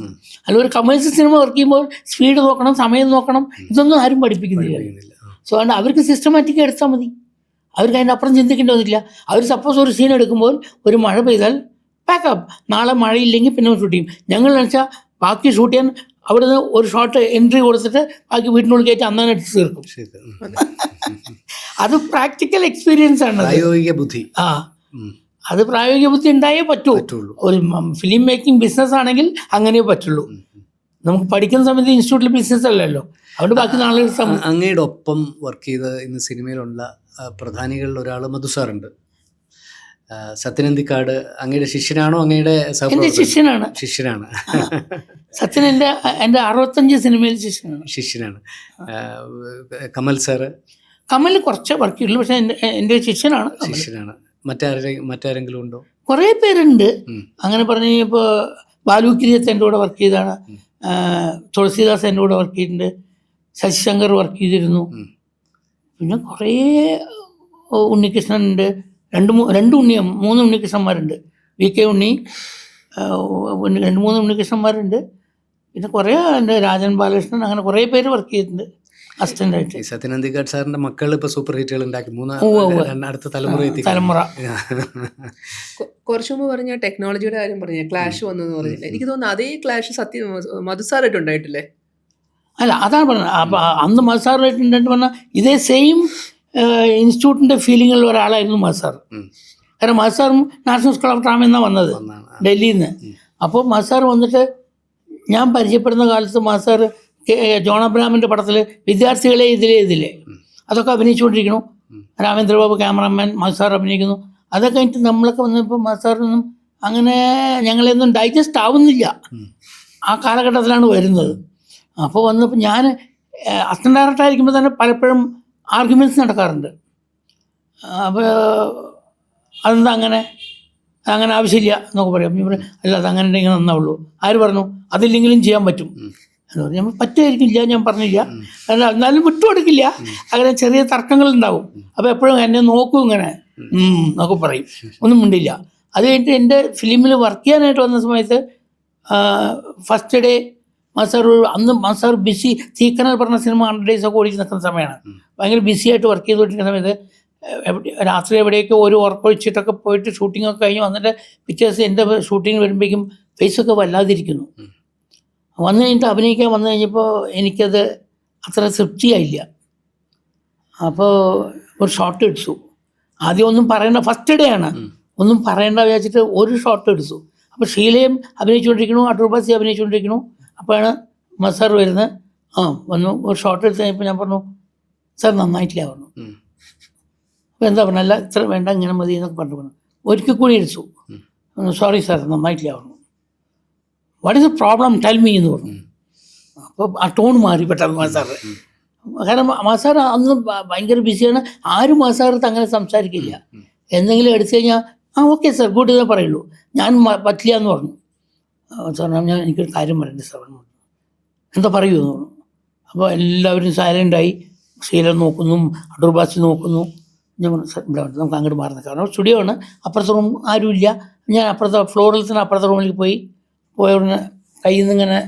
അല്ല ഒരു കമേഴ്സ്യൽ സിനിമ വർക്ക് ചെയ്യുമ്പോൾ സ്പീഡ് നോക്കണം, സമയം നോക്കണം, ഇതൊന്നും ആരും പഠിപ്പിക്കുന്നില്ല. സോ അതുകൊണ്ട് അവർക്ക് സിസ്റ്റമാറ്റിക് എടുത്താൽ മതി. അവർക്ക് അതിൻ്റെ അപ്പുറം ചിന്തിക്കേണ്ടി വന്നില്ല. അവർ സപ്പോസ് ഒരു സീൻ എടുക്കുമ്പോൾ ഒരു മഴ പെയ്താൽ പാക്കപ്പ്, നാളെ മഴയില്ലെങ്കിൽ പിന്നെ ഷൂട്ട് ചെയ്യും. ഞങ്ങളെന്ന് വെച്ചാൽ ബാക്കി ഷൂട്ട് ചെയ്യാൻ അവിടുന്ന് ഒരു ഷോട്ട് എൻട്രി കൊടുത്തിട്ട് ബാക്കി വീട്ടിനുള്ളിൽ കയറ്റി അന്നാണ് എടുത്ത് തീർക്കും. അത് പ്രാക്ടിക്കൽ എക്സ്പീരിയൻസ് ആണ്, പ്രായോഗിക ബുദ്ധി. അത് പ്രായോഗിക ബുദ്ധി ഉണ്ടായേ പറ്റൂ. ഒരു ഫിലിം മേക്കിംഗ് ബിസിനസ് ആണെങ്കിൽ അങ്ങനെ പറ്റുള്ളൂ. നമുക്ക് പഠിക്കുന്ന സമയത്ത് ഇൻസ്റ്റിറ്റ്യൂട്ടിൽ ബിസിനസ് അല്ലല്ലോ, അതുകൊണ്ട് ബാക്കി നാളെ. അങ്ങയുടെ ഒപ്പം വർക്ക് ചെയ്ത ഇന്ന് സിനിമയിലുള്ള പ്രധാനികളിൽ ഒരാൾ മധു സാറുണ്ട്. സത്യൻ അന്തിക്കാട് അങ്ങയുടെ ശിഷ്യനാണോ? അങ്ങയുടെ ശിഷ്യനാണ്. സത്യൻ എൻ്റെ 65 സിനിമയിൽ ശിഷ്യനാണ്. കമൽ സാറ്? കമൽ കുറച്ച് വർക്ക് ചെയ്തുള്ളൂ, പക്ഷെ എൻ്റെ ശിഷ്യനാണ്. മറ്റാരെങ്കിലും ഉണ്ടോ? കുറേ പേരുണ്ട്. അങ്ങനെ പറഞ്ഞു കഴിഞ്ഞപ്പോൾ ബാലു കിരിയത്ത് എൻ്റെ കൂടെ വർക്ക് ചെയ്താണ്, തുളസിദാസ് എൻ്റെ കൂടെ വർക്ക് ചെയ്തിട്ടുണ്ട്, ശശിശങ്കർ വർക്ക് ചെയ്തിരുന്നു, പിന്നെ കുറേ ഉണ്ണികൃഷ്ണനുണ്ട്, 3 ഉണ്ണികൃഷ്ണന്മാരുണ്ട്, VK ഉണ്ണി, 2-3 ഉണ്ണികൃഷ്ണന്മാരുണ്ട്, പിന്നെ കുറേ ഉണ്ട്, രാജൻ ബാലകൃഷ്ണൻ, അങ്ങനെ കുറേ പേര് വർക്ക് ചെയ്തിട്ടുണ്ട് അസിസ്റ്റൻ്റായിട്ട്. സത്യൻ അന്തിക്കാട് സാറിൻ്റെ മക്കൾ ഇപ്പോൾ സൂപ്പർ ഹിറ്റുകൾ ഉണ്ടാക്കി, അടുത്ത തലമുറ. കുറച്ചു മുമ്പ് പറഞ്ഞ ടെക്നോളജിയുടെ കാര്യം പറഞ്ഞ ക്ലാഷ് വന്നെന്ന് പറഞ്ഞില്ല, എനിക്ക് തോന്നുന്നു അതേ ക്ലാഷ് മധുസാറായിട്ട് ഉണ്ടായിട്ടില്ലേ? അല്ല അതാണ് പറഞ്ഞത്. അപ്പം അന്ന് മധുസാറായിട്ടുണ്ടായിട്ട് പറഞ്ഞാൽ ഇതേ സെയിം ഇൻസ്റ്റിറ്റ്യൂട്ടിൻ്റെ ഫീലിങ്ങുള്ള ഒരാളായിരുന്നു മധുസാർ. കാരണം മധുസാറും നാഷണൽ സ്കൂൾ ഓഫ് ഡ്രാമ എന്നാണ് വന്നത് ഡൽഹിയിൽ നിന്ന്. അപ്പോൾ മധുസാർ വന്നിട്ട് ഞാൻ പരിചയപ്പെടുന്ന കാലത്ത് മധുസാർ ജോൺ അബ്രഹാമിൻ്റെ പടത്തിൽ വിദ്യാർത്ഥികളെ ഇതിലേ അതൊക്കെ അഭിനയിച്ചുകൊണ്ടിരിക്കണു. രാമേന്ദ്രബാബു ക്യാമറാമാൻ, മധുസാർ അഭിനയിക്കുന്നു. അതൊക്കെ കഴിഞ്ഞിട്ട് നമ്മളൊക്കെ വന്നപ്പോൾ മധുസാറിനൊന്നും അങ്ങനെ ഞങ്ങളെയൊന്നും ഡൈജസ്റ്റ് ആവുന്നില്ല. ആ കാലഘട്ടത്തിലാണ് വരുന്നത്. അപ്പോൾ വന്നപ്പോൾ ഞാൻ അസിസ്റ്റൻ്റ് ഡയറക്ടർ ആയിരിക്കുമ്പോൾ തന്നെ പലപ്പോഴും ആർഗ്യുമെൻറ്റ്സ് നടക്കാറുണ്ട്. അപ്പോൾ അതെന്താ അങ്ങനെ ആവശ്യമില്ല എന്നൊക്കെ പറയും. അല്ല അതങ്ങനെ ഉണ്ടെങ്കിൽ നന്നാവുള്ളൂ. ആര് പറഞ്ഞു? അതില്ലെങ്കിലും ചെയ്യാൻ പറ്റും എന്ന് പറഞ്ഞു. നമ്മൾ പറ്റുമായിരിക്കില്ല, ഞാൻ പറഞ്ഞില്ല, എന്നാലും വിട്ടുകൊടുക്കില്ല. അങ്ങനെ ചെറിയ തർക്കങ്ങളുണ്ടാവും. അപ്പോൾ എപ്പോഴും എന്നെ നോക്കും ഇങ്ങനെ എന്നൊക്കെ പറയും, ഒന്നും മിണ്ടില്ല. അത് കഴിഞ്ഞിട്ട് എൻ്റെ ഫിലിമിൽ വർക്ക് ചെയ്യാനായിട്ട് വന്ന സമയത്ത് ഫസ്റ്റ് ഡേ അന്ന് മസാർ ബിസി, തീക്കനൽ പറഞ്ഞ സിനിമ 100 days ഒക്കെ ഓടിച്ച് നിൽക്കുന്ന സമയമാണ്. ഭയങ്കര ബിസിയായിട്ട് വർക്ക് ചെയ്തുകൊണ്ടിരിക്കുന്ന സമയത്ത് രാത്രി എവിടെയൊക്കെ ഒരു ഉറക്കൊഴിച്ചിട്ടൊക്കെ പോയിട്ട് ഷൂട്ടിങ്ങൊക്കെ കഴിഞ്ഞ് വന്നിട്ട് പിറ്റേ ദിവസം എൻ്റെ ഷൂട്ടിങ് വരുമ്പോഴേക്കും ഫേസൊക്കെ വല്ലാതിരിക്കുന്നു. വന്നു കഴിഞ്ഞിട്ട് അഭിനയിക്കാൻ വന്നു കഴിഞ്ഞപ്പോൾ എനിക്കത് അത്ര തൃപ്തിയായില്ല. അപ്പോൾ ഒരു ഷോട്ട് എടുത്തു. ആദ്യം ഒന്നും പറയേണ്ട, ഫസ്റ്റ് ഡേ ആണ്, ഒന്നും പറയേണ്ട വിചാരിച്ചിട്ട് ഒരു ഷോട്ട് എടുത്തു. അപ്പോൾ ഷീലയും അഭിനയിച്ചുകൊണ്ടിരിക്കണു, അടൂർബാസി അഭിനയിച്ചുകൊണ്ടിരിക്കണു. അപ്പോഴാണ് മസാർ വരുന്നത്. വന്നു ഒരു ഷോട്ട് എടുത്ത് കഴിഞ്ഞപ്പോൾ ഞാൻ പറഞ്ഞു, സാർ നന്നായിട്ടില്ല പറഞ്ഞു. അപ്പോൾ എന്താ പറഞ്ഞ, അല്ല ഇത്ര വേണ്ട, ഇങ്ങനെ മതി എന്നൊക്കെ പറഞ്ഞു. ഒരിക്കൽ കൂടി എടുത്തു. സോറി സാർ നന്നായിട്ടില്ല പറഞ്ഞു. What is A problem tell me എന്ന് പറഞ്ഞു. അപ്പോൾ ആ ടോൺ മാറി പെട്ടെന്ന് മസാർ. കാരണം മസാർ അന്ന് ഭയങ്കര ബിസിയാണ്. ആരും മസാറത്ത് അങ്ങനെ സംസാരിക്കില്ല. എന്തെങ്കിലും എടുത്തു കഴിഞ്ഞാൽ ഓക്കെ സാർ ഗുഡ് എന്നേ പറയുള്ളൂ. ഞാൻ പറ്റില്ല എന്ന് പറഞ്ഞു. സാർ എനിക്കൊരു കാര്യം പറയണ്ടേ സാർ, എന്താ പറയൂ എന്ന് പറഞ്ഞു. അപ്പോൾ എല്ലാവരും സൈലൻ്റായി. ശീലം നോക്കുന്നു, അടൂർബാസി നോക്കുന്നു. ഞാൻ പറഞ്ഞു സാർ ഇവിടെ നമുക്ക് അങ്ങോട്ട് മാറുന്ന, കാരണം സ്റ്റുഡിയോ ആണ്, അപ്പുറത്തെ റൂം ആരുമില്ല. ഞാൻ അപ്പുറത്തെ ഫ്ലോറിൽ തന്നെ അപ്പുറത്തെ റൂമിലേക്ക് പോയ ഉടനെ കയ്യിൽ നിന്ന് ഇങ്ങനെ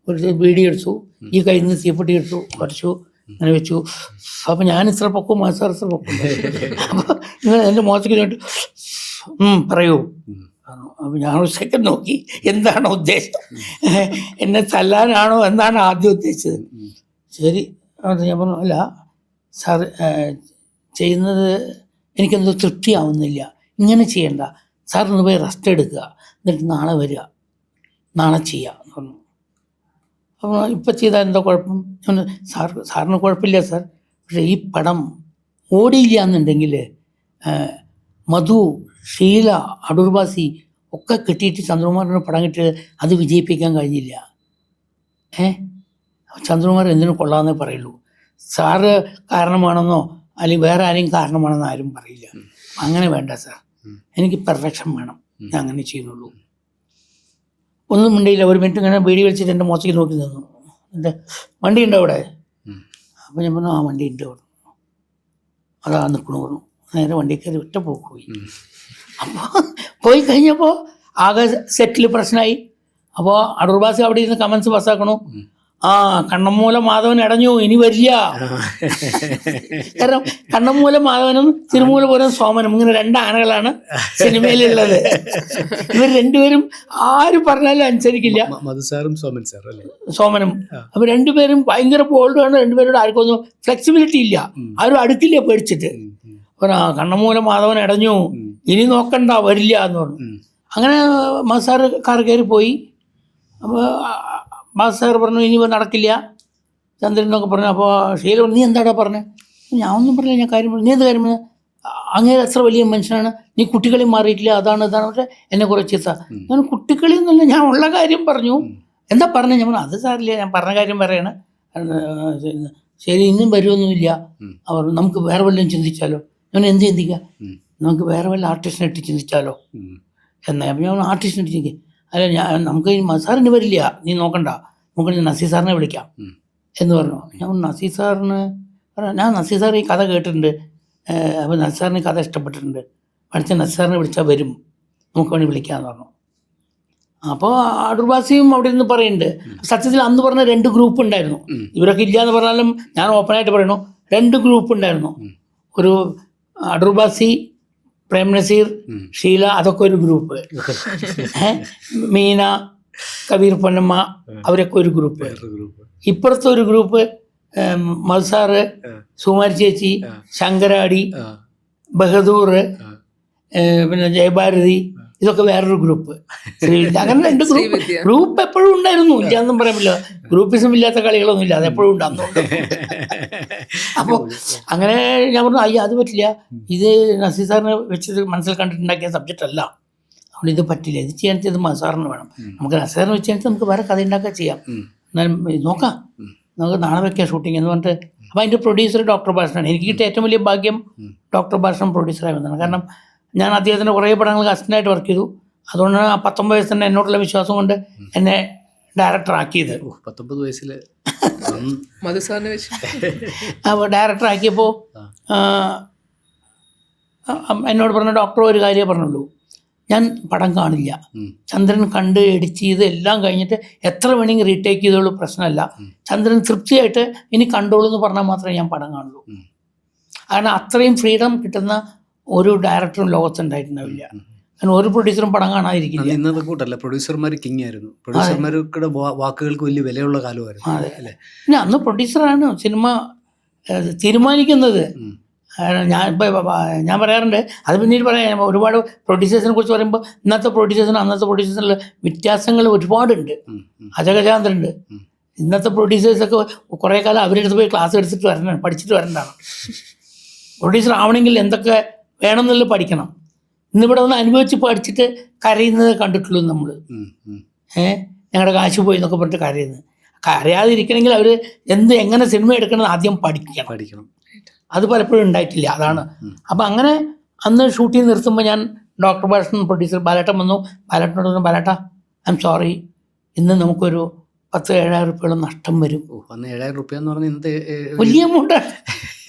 ഒരു ബീഡി എടുത്തു, ഈ കയ്യിൽ നിന്ന് തീപ്പെട്ടി എടുത്തു, പഠിച്ചു, അങ്ങനെ വെച്ചു. അപ്പോൾ ഞാൻ ഇത്ര പൊക്കും, മസാർ ഇത്ര പൊക്കും. അപ്പോൾ ഇങ്ങനെ എൻ്റെ മുഖത്തേക്ക് വേണ്ടി പറയൂ. അപ്പോൾ ഞാനൊരു സെക്കൻഡ് നോക്കി, എന്താണോ ഉദ്ദേശം, എന്നെ തല്ലാനാണോ എന്നാണ് ആദ്യം ഉദ്ദേശിച്ചത്. ശരി ഞാൻ പറഞ്ഞു, അല്ല സാർ ചെയ്യുന്നത് എനിക്കെന്തോ തൃപ്തിയാവുന്നില്ല, ഇങ്ങനെ ചെയ്യണ്ട, സാറിന് പോയി റെസ്റ്റ് എടുക്കുക, എന്നിട്ട് നാളെ വരിക, നാളെ ചെയ്യുക എന്ന് പറഞ്ഞു. അപ്പോൾ ഇപ്പം ചെയ്താൽ എന്താ കുഴപ്പം? സാറിന് കുഴപ്പമില്ല സാർ, പക്ഷേ ഈ പടം ഓടിയില്ല എന്നുണ്ടെങ്കിൽ മധു, ഷീല, അടൂർ ബാസി ഒക്കെ കിട്ടിയിട്ട് ചന്ദ്രകുമാറിന് പടം കിട്ടിയത് അത് വിജയിപ്പിക്കാൻ കഴിഞ്ഞില്ല. ചന്ദ്രകുമാർ എന്തിനു കൊള്ളാമെന്നേ പറയുള്ളൂ. സാറ് കാരണമാണെന്നോ അല്ലെങ്കിൽ വേറെ ആരെയും കാരണമാണെന്നോ ആരും പറയില്ല. അങ്ങനെ വേണ്ട സാർ, എനിക്ക് പെർഫെക്ഷൻ വേണം, ഞാൻ അങ്ങനെ ചെയ്യുന്നുള്ളൂ. ഒന്നും മിണ്ടിയില്ല. ഒരു മിനിറ്റ് ഇങ്ങനെ വീടി വെച്ചിട്ട് എൻ്റെ മോശയ്ക്ക് നോക്കി നിന്നു. എൻ്റെ വണ്ടി ഉണ്ടോ അവിടെ? അപ്പോൾ ഞാൻ പറഞ്ഞു ആ വണ്ടി ഉണ്ട് അവിടെ, അതാ നിൽക്കണു പറഞ്ഞു. നേരെ വണ്ടി കയറി ഒറ്റ പോക്ക് പോയി. അപ്പോൾ പോയി കഴിഞ്ഞപ്പോൾ ആകെ സെറ്റിൽ പ്രശ്നമായി. അപ്പോൾ അടൂർ ബാസി അവിടെ ഇരുന്ന് കമൻസ് പാസ്സാക്കണു. ആ കണ്ണമ്മൂല മാധവൻ അടഞ്ഞു, ഇനി വരില്ല. കാരണം കണ്ണമ്മൂല മാധവനും തിരുമൂലപുരം സോമനും ഇങ്ങനെ 2 ആനകളാണ് സിനിമയിലുള്ളത്. ഇവർ രണ്ടുപേരും ആര് പറഞ്ഞാലും അനുസരിക്കില്ല. സോമനും. അപ്പൊ രണ്ടുപേരും ഭയങ്കര ബോൾഡാണ്. രണ്ടുപേരോട് ആർക്കും ഒന്നും ഫ്ലെക്സിബിലിറ്റി ഇല്ല, ആരും അടുക്കില്ല പേടിച്ചിട്ട്. കണ്ണമ്മൂല മാധവൻ അടഞ്ഞു, ഇനി നോക്കണ്ട, വരില്ല എന്ന് പറഞ്ഞു. അങ്ങനെ മസാർ കാർ കയറി പോയി. അപ്പോൾ മാസ്റ്റർ പറഞ്ഞു ഇനി നടക്കില്ല ചന്ദ്രൻ എന്നൊക്കെ പറഞ്ഞു. അപ്പോൾ ഷീല പറഞ്ഞു നീ എന്താടാ പറഞ്ഞത്? ഞാൻ ഒന്നും പറഞ്ഞില്ല, ഞാൻ കാര്യം പറഞ്ഞു. നീ എന്ത് കാര്യം പറഞ്ഞു? അങ്ങേര് അത്ര വലിയ മനുഷ്യനാണ്, നീ കുട്ടികളി മാറിയിട്ടില്ല, അതാണ് ഇതാണ്. പക്ഷേ എന്നെ കുറേ ചീത്ത. ഞാൻ കുട്ടികളി എന്നല്ല, ഞാൻ ഉള്ള കാര്യം പറഞ്ഞു. എന്താ പറഞ്ഞത്? ഞാൻ പറഞ്ഞു അത് സാറില്ല, ഞാൻ പറഞ്ഞ കാര്യം പറയണം. ശരി, ഇന്നും വരുമൊന്നുമില്ല. അവർ നമുക്ക് വേറെ വല്ലതും ചിന്തിച്ചാലോ? ഞാൻ എന്ത് ചിന്തിക്കുക? നമുക്ക് വേറെ വല്ല ആർട്ടിസ്റ്റിനായിട്ട് ചിന്തിച്ചാലോ എന്നാ. അപ്പം ഞാൻ ആർട്ടിസ്റ്റിനായിട്ട് ചിന്തിക്കുക. അല്ല നമുക്ക് സാറിന് വരില്ല, നീ നോക്കണ്ട, നമുക്ക് നസീർ സാറിനെ വിളിക്കാം എന്ന് പറഞ്ഞു. ഞാൻ നസീർ സാറിന് ഞാൻ നസീർ സാർ ഈ കഥ കേട്ടിട്ടുണ്ട്, അപ്പോൾ നസീർ സാറിന് കഥ ഇഷ്ടപ്പെട്ടിട്ടുണ്ട്, പഠിച്ച നസീർ സാറിനെ വിളിച്ചാൽ വരും, നമുക്ക് വേണ്ടി വിളിക്കാമെന്ന് പറഞ്ഞു. അപ്പോൾ അടൂർ ബാസിയും അവിടെ നിന്ന് പറയുന്നുണ്ട്. സത്യത്തിൽ അന്ന് പറഞ്ഞ 2 ഗ്രൂപ്പ് ഉണ്ടായിരുന്നു. ഇവരൊക്കെ ഇല്ല എന്ന് പറഞ്ഞാലും ഞാൻ ഓപ്പണായിട്ട് പറയണു, 2 ഗ്രൂപ്പ് ഉണ്ടായിരുന്നു. ഒരു അടൂർ ബാസി, പ്രേം നസീർ, ഷീല, അതൊക്കെ ഒരു ഗ്രൂപ്പ്. മീന, കബീർ പൊന്നമ്മ, അവരൊക്കെ ഒരു ഗ്രൂപ്പ്. ഇപ്പുറത്തെ ഒരു ഗ്രൂപ്പ് മത്സാറ്, സുമാരി ചേച്ചി, ശങ്കരാടി, ബഹദൂർ, പിന്നെ ജയഭാരതി, ഇതൊക്കെ വേറൊരു ഗ്രൂപ്പ്. അങ്ങനെ 2 ഗ്രൂപ്പ് എപ്പോഴും ഉണ്ടായിരുന്നു, ഇല്ലാന്നും പറയാൻ പറ്റില്ല. ഗ്രൂപ്പിസം ഇല്ലാത്ത കളികളൊന്നും ഇല്ല, അതെപ്പോഴും ഉണ്ടാകുന്നുണ്ട്. അപ്പോൾ അങ്ങനെ ഞാൻ പറഞ്ഞു അയ്യോ അത് പറ്റില്ല, ഇത് നസീർ സാറിനെ വെച്ച് മനസ്സിൽ കണ്ടിട്ടുണ്ടാക്കിയ സബ്ജക്റ്റ് അല്ല, അതുകൊണ്ട് ഇത് പറ്റില്ല, ഇത് ചെയ്യാൻ ഇത് മസാറിന് വേണം. നമുക്ക് നസീറിനെ വെച്ച് നമുക്ക് വേറെ കഥ ഉണ്ടാക്കാൻ ചെയ്യാം, എന്നാലും നോക്കാം, നമുക്ക് നാളെ വെക്കാം ഷൂട്ടിങ് എന്ന് പറഞ്ഞിട്ട്. അപ്പോൾ അതിൻ്റെ പ്രൊഡ്യൂസർ ഡോക്ടർ ഭാഷനാണ്. എനിക്ക് കിട്ടിയ ഏറ്റവും വലിയ ഭാഗ്യം ഡോക്ടർ ഭാഷണം പ്രൊഡ്യൂസറായി വന്നതാണ്. കാരണം ഞാൻ അദ്ദേഹത്തിൻ്റെ കുറേ പടങ്ങൾ അസിസ്റ്റൻ്റായിട്ട് വർക്ക് ചെയ്തു. അതുകൊണ്ടാണ് ആ 19 വയസ്സ് തന്നെ എന്നോടുള്ള വിശ്വാസം കൊണ്ട് എന്നെ ഡയറക്ടറാക്കിയത്. 19 വയസ്സിൽ മധുസാറിനെ വെച്ച് അപ്പോൾ ഡയറക്ടറാക്കിയപ്പോൾ എന്നോട് പറഞ്ഞ ഡോക്ടർ ഒരു കാര്യമേ പറഞ്ഞുള്ളൂ, ഞാൻ പടം കാണില്ല, ചന്ദ്രൻ കണ്ട് എഡിറ്റ് ചെയ്ത് എല്ലാം കഴിഞ്ഞിട്ട് എത്ര വേണമെങ്കിൽ റീടേക്ക് ചെയ്തോളൂ, പ്രശ്നമല്ല, ചന്ദ്രൻ തൃപ്തിയായിട്ട് ഇനി കണ്ടോളൂ എന്ന് പറഞ്ഞാൽ മാത്രമേ ഞാൻ പടം കാണുള്ളൂ. കാരണം അത്രയും ഫ്രീഡം കിട്ടുന്ന ഒരു ഡയറക്ടറും ലോകത്തുണ്ടായിട്ടുണ്ടാവില്ല. കാരണം ഒരു പ്രൊഡ്യൂസറും പടം കാണാതിരിക്കില്ല. ഇന്നത്തെ കൂട്ടല്ല, പ്രൊഡ്യൂസർമാർ കിങ് ആയിരുന്നു. പ്രൊഡ്യൂസർമാരുടെ വാക്കുകൾക്ക് വലിയ വിലയുള്ള കാലമായിരുന്നു. അതെ അല്ലേ. പിന്നെ അന്ന് പ്രൊഡ്യൂസറാണ് സിനിമ തീരുമാനിക്കുന്നത്. ഞാൻ പറയാറുണ്ട്, അത് പിന്നീട് പറയാം, ഒരുപാട് പ്രൊഡ്യൂസേഴ്സിനെ കുറിച്ച് പറയുമ്പോൾ ഇന്നത്തെ പ്രൊഡ്യൂസേഴ്സിനും അന്നത്തെ പ്രൊഡ്യൂസേഴ്സിനുള്ള വ്യത്യാസങ്ങൾ ഒരുപാടുണ്ട്, അജഗജാന്തരുണ്ട്. ഇന്നത്തെ പ്രൊഡ്യൂസേഴ്സൊക്കെ കുറേ കാലം അവരുടെ അടുത്ത് പോയി ക്ലാസ് എടുത്തിട്ട് വരണം, പഠിച്ചിട്ട് വരേണ്ടതാണ്. പ്രൊഡ്യൂസർ ആവണമെങ്കിൽ എന്തൊക്കെ വേണമെന്നുള്ളത് പഠിക്കണം. ഇന്നിവിടെ ഒന്ന് അനുഭവിച്ച് പഠിച്ചിട്ട് കരയുന്നത് കണ്ടിട്ടുള്ളൂ നമ്മൾ. ഞങ്ങളുടെ കാശ് പോയി എന്നൊക്കെ പറഞ്ഞിട്ട് കരയുന്നത്. കരയാതിരിക്കണമെങ്കിൽ അവർ എങ്ങനെ സിനിമ എടുക്കണമെന്ന് ആദ്യം പഠിക്കണം. അത് പലപ്പോഴും ഉണ്ടായിട്ടില്ല, അതാണ്. അപ്പം അങ്ങനെ അന്ന് ഷൂട്ടിങ് നിർത്തുമ്പോൾ ഞാൻ ഡോക്ടർ ഭാഷൺ പ്രൊഡ്യൂസർ ബാലേട്ടൻ വന്നു. ബാലേട്ടനോട് പറഞ്ഞു, ബാലേട്ട ഐ എം സോറി, ഇന്ന് നമുക്കൊരു 10,000-7,000 രൂപയോളം നഷ്ടം വരും. 7,000 രൂപ എന്ന് പറഞ്ഞാൽ ഇന്നത്തെ വലിയ എമൗണ്ടാണ്,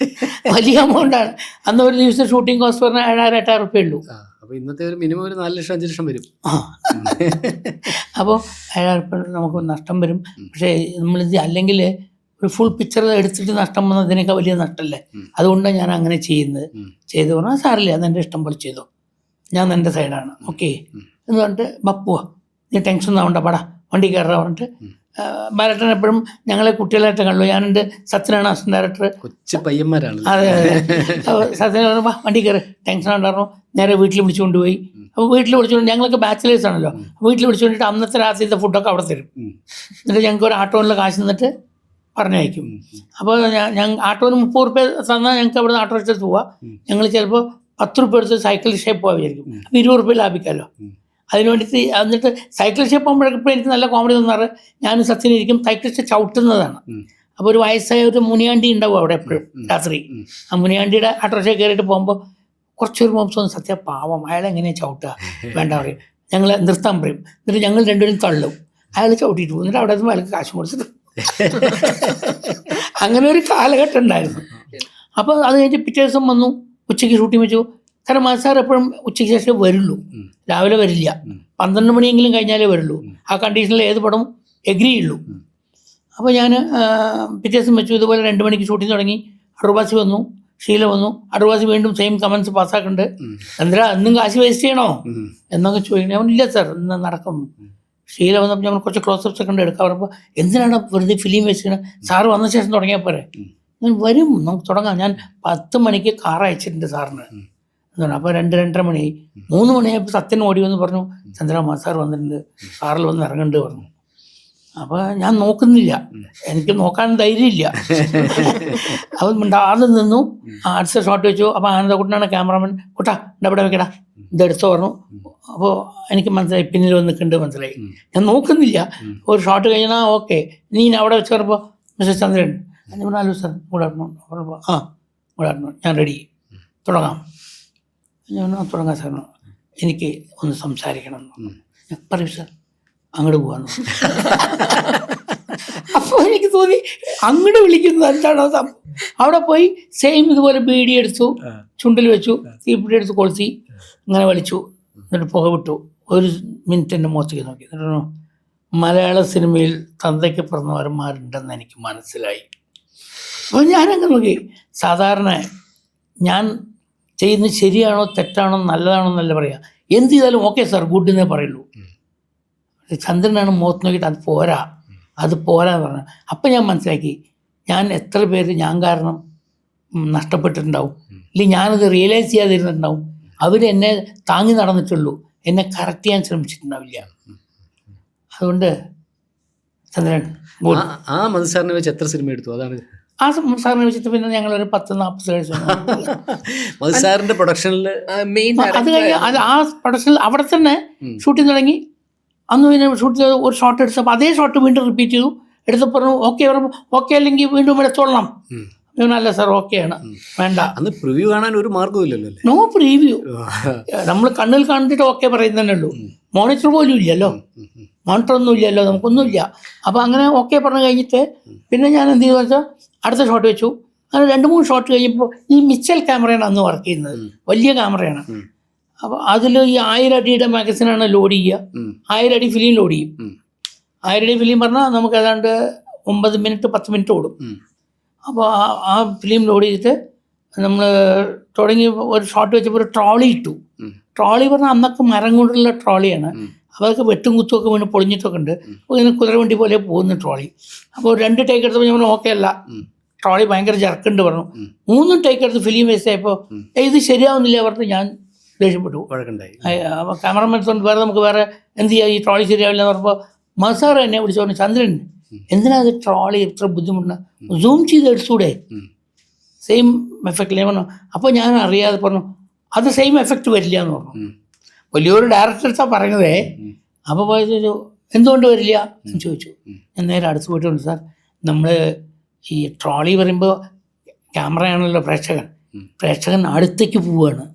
വലിയ എമൗണ്ടാണ്. അന്ന് ഒരു ദിവസം ഷൂട്ടിംഗ് കോസ്റ്റ് പറഞ്ഞാൽ 7,000-8,000 രൂപയേ ഉള്ളൂ. അപ്പോൾ ഇന്നത്തെ ഒരു മിനിമം ഒരു 4 ലക്ഷം 5 ലക്ഷം വരും. അപ്പോൾ 7,000 രൂപ നമുക്ക് നഷ്ടം വരും. പക്ഷേ നമ്മളിത് അല്ലെങ്കിൽ ഒരു ഫുൾ പിക്ചർ എടുത്തിട്ട് നഷ്ടം വന്നതിനേക്കാൾ വലിയ നഷ്ടമല്ലേ, അതുകൊണ്ടാണ് ഞാൻ അങ്ങനെ ചെയ്ത് പറഞ്ഞാൽ സാറില്ല, അതെൻ്റെ ഇഷ്ടം പോലെ ചെയ്തു, ഞാൻ എൻ്റെ സൈഡാണ്, ഓക്കെ എന്ന് പറഞ്ഞിട്ട് ബപ്പുവാ, നീ ടെൻഷൻ ആവണ്ട, പടാ വണ്ടി കയറാൻ പറഞ്ഞിട്ട് ബാലട്ടൻ എപ്പോഴും ഞങ്ങളെ കുട്ടികളായിട്ട് കണ്ടു. ഞാനുണ്ട്, സത്യനാണ് അസിസ്റ്റന്റ് ഡയറക്ടർ. കൊച്ചു പയ്യന്മാരാണ്. അതെ അപ്പോൾ സത്യൻ പറഞ്ഞു വണ്ടി കയറി, ടെൻഷൻ ഉണ്ടായിരുന്നു. നേരെ വീട്ടിൽ വിളിച്ചു കൊണ്ടുപോയി. അപ്പോൾ വീട്ടിൽ വിളിച്ചുകൊണ്ട്, ഞങ്ങളൊക്കെ ബാച്ചിലേഴ്സ് ആണല്ലോ, വീട്ടിൽ വിളിച്ചുകൊണ്ടിട്ട് അന്നത്തെ രാത്രിത്തെ ഫുഡൊക്കെ അവിടെ തരും. എന്നിട്ട് ഞങ്ങൾക്ക് ഒരു ആട്ടോണിൽ കാശ് തന്നിട്ട് പറഞ്ഞയക്കും. അപ്പോൾ ഞാൻ ആട്ടോന് 30 റുപ്യ തന്നാൽ ഞങ്ങൾക്ക് അവിടെ നിന്ന് ആട്ടോ എടുത്ത് പോവാം. ഞങ്ങൾ ചിലപ്പോൾ 10 റുപ്യ എടുത്ത് സൈക്കിൾ ഷേപ്പ് പോകാൻ വിചാരിക്കും. അപ്പോൾ 20 റുപ്യ ലാഭിക്കാമല്ലോ. അതിന് വേണ്ടിയിട്ട് എന്നിട്ട് സൈക്കിൾ ഷേപ്പ് പോകുമ്പോഴൊക്കെ എനിക്ക് നല്ല കോമഡി തോന്നാറ്, ഞാനും സത്യനിരിക്കും സൈക്കിൾ ഷേപ്പ് ചവിട്ടുന്നതാണ്. അപ്പോൾ ഒരു വയസ്സായ ഒരു മുനിയാണ്ടി ഉണ്ടാവും അവിടെ എപ്പോഴും രാത്രി. ആ മുനിയാണ്ടിയുടെ ആട്ടോറിക്ഷ കയറിയിട്ട് പോകുമ്പോൾ കുറച്ചൊരു മോംസം തോന്നും, സത്യ പാവം, അയാൾ എങ്ങനെയാണ് ചവിട്ടുക, വേണ്ട പറയും. ഞങ്ങൾ നിർത്താൻ പറയും. എന്നിട്ട് ഞങ്ങൾ രണ്ടുപേരും തള്ളും, അയാൾ ചവിട്ടിയിട്ട് പോകും. എന്നിട്ട് അവിടെ നിന്ന് അയാൾക്ക് കാശ് കൊടുത്തിട്ട് അങ്ങനെ ഒരു കാലഘട്ടം ഉണ്ടായിരുന്നു. അപ്പോൾ അത് കഴിഞ്ഞ് പിറ്റേ ദിവസം വന്നു, ഉച്ചയ്ക്ക് ഷൂട്ടിങ് വെച്ചു. കാരണം മാസാർ എപ്പോഴും ഉച്ചയ്ക്ക് ശേഷം വരുള്ളൂ, രാവിലെ വരില്ല. 12 മണിയെങ്കിലും കഴിഞ്ഞാലേ വരുള്ളൂ. ആ കണ്ടീഷനിൽ ഏത് പടവും എഗ്രി ഉള്ളൂ. അപ്പോൾ ഞാൻ പിറ്റേ ദിവസം വെച്ചു. ഇതുപോലെ 2 മണിക്ക് ഷൂട്ടിങ് തുടങ്ങി. അടൂർവാസി വന്നു, ഷീല വന്നു. അടൂർവാസി വീണ്ടും സെയിം കമൻസ് പാസ്സാക്കുന്നുണ്ട്. എന്താ എന്നും കാശ് വേസ്റ്റ് ചെയ്യണോ എന്നൊക്കെ ചോദിക്കണേ. അവൻ ഇല്ല സാർ, ഇന്ന് നടക്കുന്നു. ഷീല വന്നപ്പോൾ ഞങ്ങൾ കുറച്ച് ക്ലോസപ്സ് ഒക്കെ ഉണ്ട് എടുക്കാൻ പറയുമ്പോൾ, എന്തിനാണ് വെറുതെ ഫിലിം വേസ്റ്റ് ചെയ്യണം, സാറ് വന്ന ശേഷം തുടങ്ങിയാൽ പോരെ. ഞാൻ വരും, നമുക്ക് തുടങ്ങാം. ഞാൻ 10 മണിക്ക് കാർ അയച്ചിട്ടുണ്ട് സാറിന് എന്നാണ്. അപ്പോൾ 2-2:30 മണിയായി. 3 മണിയായപ്പോൾ സത്യൻ ഓടി വന്ന് പറഞ്ഞു, ചന്ദ്രമാ സാർ വന്നിട്ടുണ്ട്, കാറിൽ വന്ന് ഇറങ്ങുന്നുണ്ട് പറഞ്ഞു. അപ്പോൾ ഞാൻ നോക്കുന്നില്ല, എനിക്ക് നോക്കാൻ ധൈര്യമില്ല. അപ്പം മിണ്ടാതെ നിന്നു. അടുത്ത ഷോട്ട് വെച്ചു. അപ്പോൾ ആനന്ദക്കുട്ടനാണ് ക്യാമറാമാൻ. കുട്ടാ ഇവിടെ വെക്കടാ, ഇതെടുത്തോ പറഞ്ഞു. അപ്പോൾ എനിക്ക് മനസ്സിലായി പിന്നിൽ വന്ന് നിൽക്കുന്നുണ്ട്, മനസ്സിലായി. ഞാൻ നോക്കുന്നില്ല. ഒരു ഷോട്ട് കഴിഞ്ഞാൽ ഓക്കെ, നീ അവിടെ വെച്ച് പറഞ്ഞപ്പോൾ മിസ്റ്റർ ചന്ദ്രൻ ഞാൻ പറഞ്ഞു, സാർ ഗുഡ് ആഫ്റ്റർനൂൺ. പറഞ്ഞപ്പോൾ ഗുഡ് ആഫ്റ്റർനൂൺ, ഞാൻ റെഡി, തുടങ്ങാം. ഞാൻ തുടങ്ങാം സാർ, എനിക്ക് ഒന്ന് സംസാരിക്കണം. പറയൂ സാർ, അങ്ങോട്ട് പോകാന്ന്. അപ്പോൾ എനിക്ക് തോന്നി അങ്ങോട്ട് വിളിക്കുന്നത് എന്താണോ സംഭവം. അവിടെ പോയി സെയിം ഇതുപോലെ ബീഡി എടുത്തു, ചുണ്ടിൽ വെച്ചു, തീപ്പിടി എടുത്ത് കൊളുത്തി, ഇങ്ങനെ വലിച്ചു. എന്നിട്ട് പുക വിട്ടു. 1 മിനിറ്റ് എൻ്റെ മുഖത്തേക്ക് നോക്കി. എന്നിട്ട് മലയാള സിനിമയിൽ തന്തയ്ക്ക് പിറന്നവന്മാരുണ്ടെന്ന് എനിക്ക് മനസ്സിലായി. അപ്പോൾ ഞാനങ്ങനെ നോക്കി. സാധാരണ ഞാൻ ചെയ്യുന്നത് ശരിയാണോ തെറ്റാണോ നല്ലതാണോ എന്നല്ല പറയുക, എന്ത് ചെയ്താലും ഓക്കെ സാർ ഗുഡ് എന്നേ പറയുള്ളൂ. ചന്ദ്രനാണ് മുഖത്ത് നോക്കിയിട്ട് അത് പോരാ എന്ന് പറഞ്ഞു. അപ്പം ഞാൻ മനസ്സിലാക്കി, ഞാൻ എത്ര പേര് ഞാൻ കാരണം നഷ്ടപ്പെട്ടിട്ടുണ്ടാവും, ഇല്ലെങ്കിൽ ഞാനത് റിയലൈസ് ചെയ്യാതിരുന്നിട്ടുണ്ടാവും. അവരെന്നെ താങ്ങി നടന്നിട്ടുള്ളൂ, എന്നെ കറക്റ്റ് ചെയ്യാൻ ശ്രമിച്ചിട്ടുണ്ടാവില്ല. അതുകൊണ്ട് ചന്ദ്രൻ ആ മധുസാറിനെ വെച്ച് എത്ര സിനിമ എടുത്തു? അതാണ് ആ സാറിനെ വെച്ചിട്ട് പിന്നെ ഞങ്ങളൊരു 10-40 മധുസാറിന്റെ പ്രൊഡക്ഷനിൽ അത് കഴിഞ്ഞ് ആ പ്രൊഡക്ഷനിൽ അവിടെ തന്നെ ഷൂട്ടിങ് തുടങ്ങി. അന്ന് പിന്നെ ഷൂട്ട് ഒരു ഷോട്ട് എടുത്തപ്പോൾ അതേ ഷോട്ട് വീണ്ടും റിപ്പീറ്റ് ചെയ്തു. എടുത്തപ്പോൾ പറഞ്ഞു ഓക്കെ, പറഞ്ഞു ഓക്കെ അല്ലെങ്കിൽ വീണ്ടും എടുത്തോളണം. അല്ല സാർ ഓക്കെയാണ്, വേണ്ട. അന്ന് പ്രിവ്യൂ കാണാൻ ഒരു മാർഗ്ഗവും ഇല്ലല്ലോ. നോ പ്രിവ്യൂ, നമ്മൾ കണ്ണിൽ കണ്ടിട്ട് ഓക്കെ പറയുന്നതന്നെ ഉള്ളൂ. മോണിറ്റർ പോലും ഇല്ലല്ലോ, മോണിറ്ററൊന്നും ഇല്ലല്ലോ, നമുക്കൊന്നുമില്ല. അപ്പോൾ അങ്ങനെ ഓക്കെ പറഞ്ഞു കഴിഞ്ഞിട്ട് പിന്നെ ഞാൻ എന്ത് ചെയ്തു വെച്ചാൽ അടുത്ത ഷോട്ട് വെച്ചു. അങ്ങനെ 2-3 ഷോട്ട് കഴിഞ്ഞപ്പോൾ ഈ മിച്ചൽ ക്യാമറയാണ് അന്ന് വർക്ക് ചെയ്യുന്നത്, വലിയ ക്യാമറയാണ്. അപ്പോൾ അതിൽ ഈ 1000 അടിയുടെ മാഗസിനാണ് ലോഡ് ചെയ്യുക. 1000 അടി ഫിലിം ലോഡ് ചെയ്യും. 1000 അടി ഫിലിം പറഞ്ഞാൽ നമുക്ക് ഏതാണ്ട് 9 മിനിറ്റ് 10 മിനിറ്റ് ഓടും. അപ്പോൾ ആ ഫിലിം ലോഡ് ചെയ്തിട്ട് നമ്മൾ തുടങ്ങി ഒരു ഷോട്ട് വെച്ചപ്പോൾ ഒരു ട്രോളി ഇട്ടു. ട്രോളി പറഞ്ഞാൽ അന്നൊക്കെ മരം കൊണ്ടുള്ള ട്രോളിയാണ്. അപ്പോൾ അതൊക്കെ വെട്ടും കുത്തുമൊക്കെ വീണ് പൊളിഞ്ഞിട്ടൊക്കെ ഉണ്ട്. അപ്പോൾ ഇങ്ങനെ കുതിരവണ്ടി പോലെ പോകുന്ന ട്രോളി. അപ്പോൾ 2 ടേക്ക് എടുത്തപ്പോൾ ഞാൻ ഓക്കെ അല്ല, ട്രോളി ഭയങ്കര ജർക്കുണ്ട് പറഞ്ഞു. 3 ടേക്ക് എടുത്ത് ഫിലിം വേസ്റ്റ് ആയപ്പോൾ ഇത് ശരിയാവുന്നില്ല പറഞ്ഞ് ഞാൻ ദേഷ്യപ്പെട്ടു. അപ്പോൾ ക്യാമറമാൻ വേറെ നമുക്ക് വേറെ എന്ത് ചെയ്യാം, ഈ ട്രോളി ശരിയാവില്ല എന്ന് പറഞ്ഞപ്പോൾ മസാർ എന്നെ വിളിച്ചു പറഞ്ഞു, ചന്ദ്രൻ എന്തിനാ അത് ട്രോളി എത്ര ബുദ്ധിമുട്ടാണ്, സൂം ചെയ്ത് എടുത്തൂടെ, സെയിം എഫക്റ്റില്ലേ പറഞ്ഞു. അപ്പോൾ ഞാൻ അറിയാതെ പറഞ്ഞു അത് സെയിം എഫക്റ്റ് വരില്ല എന്ന് പറഞ്ഞു. വലിയൊരു ഡയറക്ടർസാണ് പറയുന്നതേ. അപ്പോൾ ചോദിച്ചു എന്തുകൊണ്ട് വരില്ല എന്ന് ചോദിച്ചു. ഞാൻ നേരെ അടുത്ത് പോയിട്ടുണ്ട് സാർ, നമ്മൾ ഈ ട്രോളി പറയുമ്പോൾ ക്യാമറയാണല്ലോ പ്രേക്ഷകൻ അടുത്തേക്ക് പോവുകയാണ്,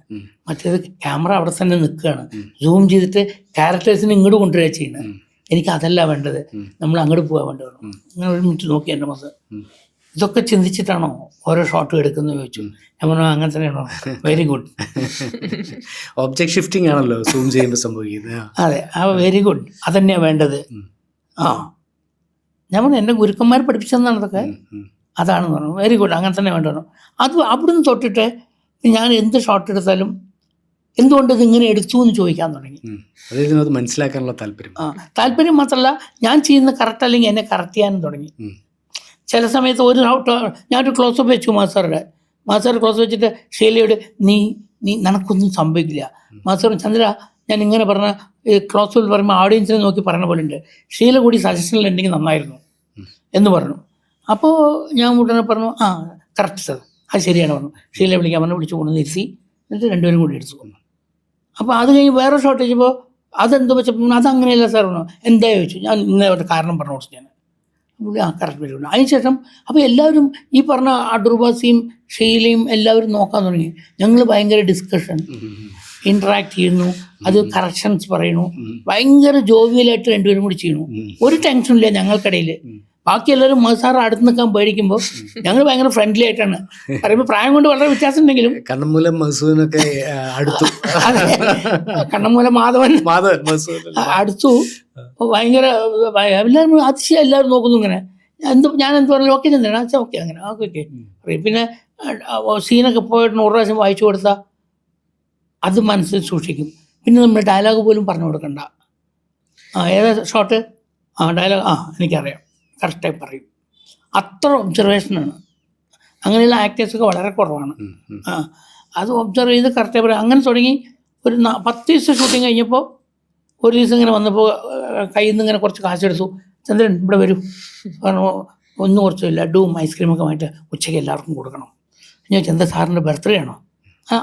മറ്റേത് ക്യാമറ അവിടെ തന്നെ നിൽക്കുകയാണ്. സൂം ചെയ്തിട്ട് ക്യാരക്ടേഴ്സിനെ ഇങ്ങോട്ട് കൊണ്ടുവരിക ചെയ്യുന്നത്. എനിക്ക് അതല്ല വേണ്ടത്, നമ്മൾ അങ്ങോട്ട് പോകാൻ വേണ്ടത്. അങ്ങനെ 1 മിനിറ്റ് നോക്കി എൻ്റെ മനസ്സ്, ഇതൊക്കെ ചിന്തിച്ചിട്ടാണോ ഓരോ ഷോട്ടും എടുക്കുന്നത് ചോദിച്ചു. ഞാൻ പറഞ്ഞു അങ്ങനെ തന്നെയാണോ, വെരി ഗുഡ്. ഒബ്ജക്ട് ഷിഫ്റ്റിംഗ് ആണല്ലോ സൂം ചെയ്യുമ്പോൾ സംഭവിക്കുന്നത്. അതെ, വെരി ഗുഡ്, അതന്നെയാണ് വേണ്ടത്. ഞാൻ പറഞ്ഞു എൻ്റെ ഗുരുക്കന്മാർ പഠിപ്പിച്ചതെന്നാണ് അതൊക്കെ, അതാണെന്ന് പറഞ്ഞു. വെരി ഗുഡ്, അങ്ങനെ തന്നെ വേണ്ട പറഞ്ഞു. അത് അവിടുന്ന് തൊട്ടിട്ട് ഞാൻ എന്ത് ഷോട്ട് എടുത്താലും എന്തുകൊണ്ട് ഇത് ഇങ്ങനെ എടുത്തു എന്ന് ചോദിക്കാൻ തുടങ്ങി. അതായത് അത് മനസ്സിലാക്കാനുള്ള താല്പര്യം. താല്പര്യം മാത്രമല്ല, ഞാൻ ചെയ്യുന്ന കറക്റ്റ് അല്ലെങ്കിൽ എന്നെ കറക്റ്റ് ചെയ്യാനും തുടങ്ങി. ചില സമയത്ത് ഞാനൊരു ക്ലോസപ്പ് വെച്ചു മാസ്റ്റർ ക്ലോസ് വെച്ചിട്ട് ഷീലയോട് നീ നിനക്കൊന്നും സംഭവിക്കില്ല. മാസ്റ്റർ ചന്ദ്ര ഞാൻ ഇങ്ങനെ പറഞ്ഞ ക്ലോസപ്പിൽ പറയുമ്പോൾ ഓഡിയൻസിനെ നോക്കി പറഞ്ഞ പോലെ ഉണ്ട്, ഷീല കൂടി സജഷനിലുണ്ടെങ്കിൽ നന്നായിരുന്നു എന്ന് പറഞ്ഞു. അപ്പോൾ ഞാൻ ഉടനെ പറഞ്ഞു കറക്റ്റ് സാർ, അത് ശരിയാണ് പറഞ്ഞു. ഷീലയെ വിളിക്കാൻ പറഞ്ഞു, വിളിച്ചു കൊണ്ടു നിർത്തി, എന്നിട്ട് രണ്ടുപേരും കൂടി എടുത്തു കൊണ്ടു. അപ്പോൾ അത് കഴിഞ്ഞ് വേറെ ഷോട്ട് വെച്ചപ്പോൾ അതെന്തോ വെച്ചപ്പോൾ അതങ്ങനെയല്ല സാർ പറഞ്ഞു. എന്താ ചോദിച്ചു. ഞാൻ ഇന്ന ഒരു കാരണം പറഞ്ഞു കൊടുത്തു. ഞാൻ കറക്റ്റ് വരുന്നുണ്ട്. അതിനുശേഷം അപ്പോൾ എല്ലാവരും ഈ പറഞ്ഞ അടൂർബാസിയും ഷീലയും എല്ലാവരും നോക്കാൻ തുടങ്ങി. ഞങ്ങൾ ഭയങ്കര ഡിസ്കഷൻ ഇൻട്രാക്ട് ചെയ്യുന്നു, അത് കറക്ഷൻസ് പറയുന്നു, ഭയങ്കര ജോവിയലായിട്ട് രണ്ടുപേരും കൂടി ചെയ്യുന്നു. ഒരു ടെൻഷനില്ല ഞങ്ങൾക്കിടയിൽ. ബാക്കി എല്ലാവരും സാർ അടുത്ത് നിൽക്കാൻ പേടിക്കുമ്പോൾ ഞങ്ങൾ ഭയങ്കര ഫ്രണ്ട്ലി ആയിട്ടാണ് പറയുമ്പോൾ. പ്രായം കൊണ്ട് വളരെ വ്യത്യാസം ഉണ്ടെങ്കിലും കണ്ണമൂലം മസൂനൊക്കെ അടുത്തു, കണ്ണമൂലം മാധവൻ അടുത്തു. ഭയങ്കര എല്ലാവരും അതിശയം എല്ലാവരും നോക്കുന്നു ഇങ്ങനെ. ഞാൻ എന്ത് പറഞ്ഞു, ഓക്കെ ചന്ദ്രൻ അച്ഛാ ഓക്കെ അങ്ങനെ ഓക്കെ പറയും. പിന്നെ സീനൊക്കെ പോയിട്ട് ഒരു പ്രാവശ്യം വായിച്ചു കൊടുത്താൽ അത് മനസ്സിൽ സൂക്ഷിക്കും. പിന്നെ നമ്മൾ ഡയലോഗ് പോലും പറഞ്ഞു കൊടുക്കണ്ട. ഏതാ ഷോട്ട്, ഡയലോഗ് എനിക്കറിയാം, കറക്റ്റായി പറയും. അത്ര ഒബ്സർവേഷനാണ്. അങ്ങനെയുള്ള ആക്ടേഴ്സൊക്കെ വളരെ കുറവാണ്. അത് ഒബ്സർവ് ചെയ്ത് കറക്റ്റായി പറയും. അങ്ങനെ തുടങ്ങി ഒരു 10 ദിവസം ഷൂട്ടിങ് കഴിഞ്ഞപ്പോൾ ഒരു ദിവസം ഇങ്ങനെ വന്നപ്പോൾ കയ്യിൽ നിന്ന് ഇങ്ങനെ കുറച്ച് കാശെടുത്തു. ചന്ദ്രൻ ഇവിടെ വരൂ പറഞ്ഞു, ഒന്നും കുറച്ച് ലഡുവും ഐസ്ക്രീമൊക്കെ വാങ്ങിയിട്ട് ഉച്ചയ്ക്ക് എല്ലാവർക്കും കൊടുക്കണം. ഞാൻ ചന്ദ്ര സാറിൻ്റെ ബർത്ത്ഡേ ആണോ?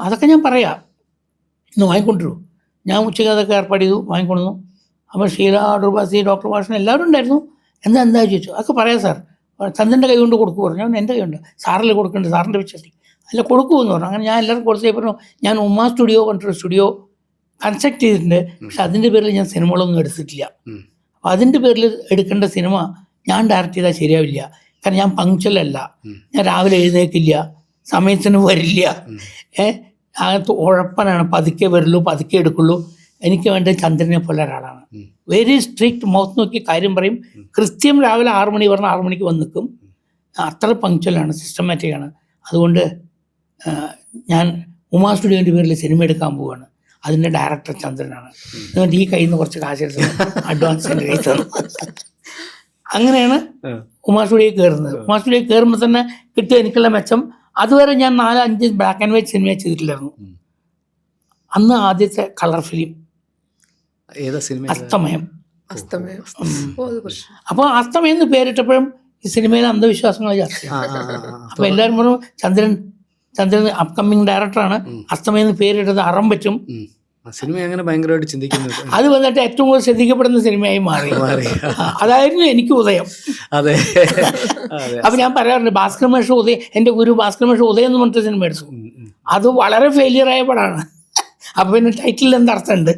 അതൊക്കെ ഞാൻ പറയാം, ഇന്ന് വാങ്ങിക്കൊണ്ടിരൂ. ഞാൻ ഉച്ചയ്ക്ക് അതൊക്കെ ഏർപ്പാട് ചെയ്തു, വാങ്ങിക്കൊണ്ടു. അപ്പോൾ ഷീല, അടൂർബാസി, ഡോക്ടർ ഭാഷൻ എല്ലാവരും ഉണ്ടായിരുന്നു. എന്താ ചോദിച്ചു. അതൊക്കെ പറയാം സാർ, ചന്ദ്രൻ്റെ കൈ കൊണ്ട് കൊടുക്കു പറഞ്ഞു. ഞാൻ എൻ്റെ കൈ ഉണ്ട്, സാറിൽ കൊടുക്കുന്നുണ്ട്, സാറിൻ്റെ വിശ്വസിക്കും അല്ല കൊടുക്കുമെന്ന് പറഞ്ഞു. അങ്ങനെ ഞാൻ എല്ലാവർക്കും കൊടുത്ത് പറഞ്ഞു. ഞാൻ ഉമ്മ സ്റ്റുഡിയോ പറഞ്ഞിട്ടൊരു സ്റ്റുഡിയോ കൺസ്ട്രക്ട് ചെയ്തിട്ടുണ്ട്, പക്ഷെ അതിൻ്റെ പേരിൽ ഞാൻ സിനിമകളൊന്നും എടുത്തിട്ടില്ല. അപ്പോൾ അതിൻ്റെ പേരിൽ എടുക്കേണ്ട സിനിമ ഞാൻ ഡയറക്റ്റ് ചെയ്താൽ ശരിയാവില്ല. കാരണം ഞാൻ പങ്ക്ച്വലല്ല, ഞാൻ രാവിലെ എഴുന്നേക്കില്ല, സമയത്തിന് വരില്ല, അകത്ത് ഉഴപ്പനാണ്, പതുക്കെ വരുള്ളൂ, പതുക്കെ എടുക്കുള്ളൂ. എനിക്ക് വേണ്ട ചന്ദ്രനെ പോലെ ഒരാളാണ്. വെരി സ്ട്രിക്റ്റ്, മൗത്ത് നോക്കി കാര്യം പറയും. കൃത്യം രാവിലെ 6 മണി പറഞ്ഞാൽ 6 മണിക്ക് വന്ന് നിൽക്കും. അത്ര പങ്ക്ച്വലാണ്, സിസ്റ്റമാറ്റിക്കാണ്. അതുകൊണ്ട് ഞാൻ ഉമാ സ്റ്റുഡിയോൻ്റെ പേരിൽ സിനിമ എടുക്കാൻ പോവുകയാണ്. അതിൻ്റെ ഡയറക്ടർ ചന്ദ്രനാണ്. എന്നിട്ട് ഈ കയ്യിൽ നിന്ന് കുറച്ച് കാശെടുത്ത് അഡ്വാൻസ് എൻ്റെ കയ്യിൽ തന്നു. അങ്ങനെയാണ് ഉമാ സ്റ്റുഡിയോ കയറുന്നത്. ഉമാ സ്റ്റുഡിയോ കയറുമ്പോൾ തന്നെ കിട്ടിയ എനിക്കുള്ള മെച്ചം, അതുവരെ ഞാൻ 4-5 ബ്ലാക്ക് ആൻഡ് വൈറ്റ് സിനിമ ചെയ്തിട്ടില്ലായിരുന്നു. അന്ന് ആദ്യത്തെ കളർ ഫിലിം അസ്തമയം. അപ്പോൾ അസ്തമയം എന്ന് പേരിട്ടപ്പോഴും ഈ സിനിമയിലെ അന്ധവിശ്വാസങ്ങൾ ചർച്ചയാണ്. അപ്പോൾ എല്ലാവരും പറഞ്ഞു ചന്ദ്രൻ അപ്കമ്മിങ് ഡയറക്ടറാണ്, അസ്തമയം എന്ന് പേരിട്ടത് അറം പറ്റും. സിനിമ അങ്ങനെ ഭയങ്കരമായിട്ട് ചിന്തിക്കുന്നത്. അത് വന്നിട്ട് ഏറ്റവും കൂടുതൽ ശ്രദ്ധിക്കപ്പെടുന്ന സിനിമയായി മാറി. അതായിരുന്നു എനിക്ക് ഉദയം. അതെ. അപ്പൊ ഞാൻ പറയാറുണ്ട്, ഭാസ്കർ മേഷ് ഉദയം, എൻ്റെ ഗുരു ഭാസ്കർ മേഷ് ഉദയം എന്ന് പറഞ്ഞിട്ട് സിനിമ എടുത്തു. അത് വളരെ ഫെയിലിയർ ആയ പടമാണ്. അപ്പൊ പിന്നെ ടൈറ്റിൽ എന്തർത്ഥമുണ്ട്?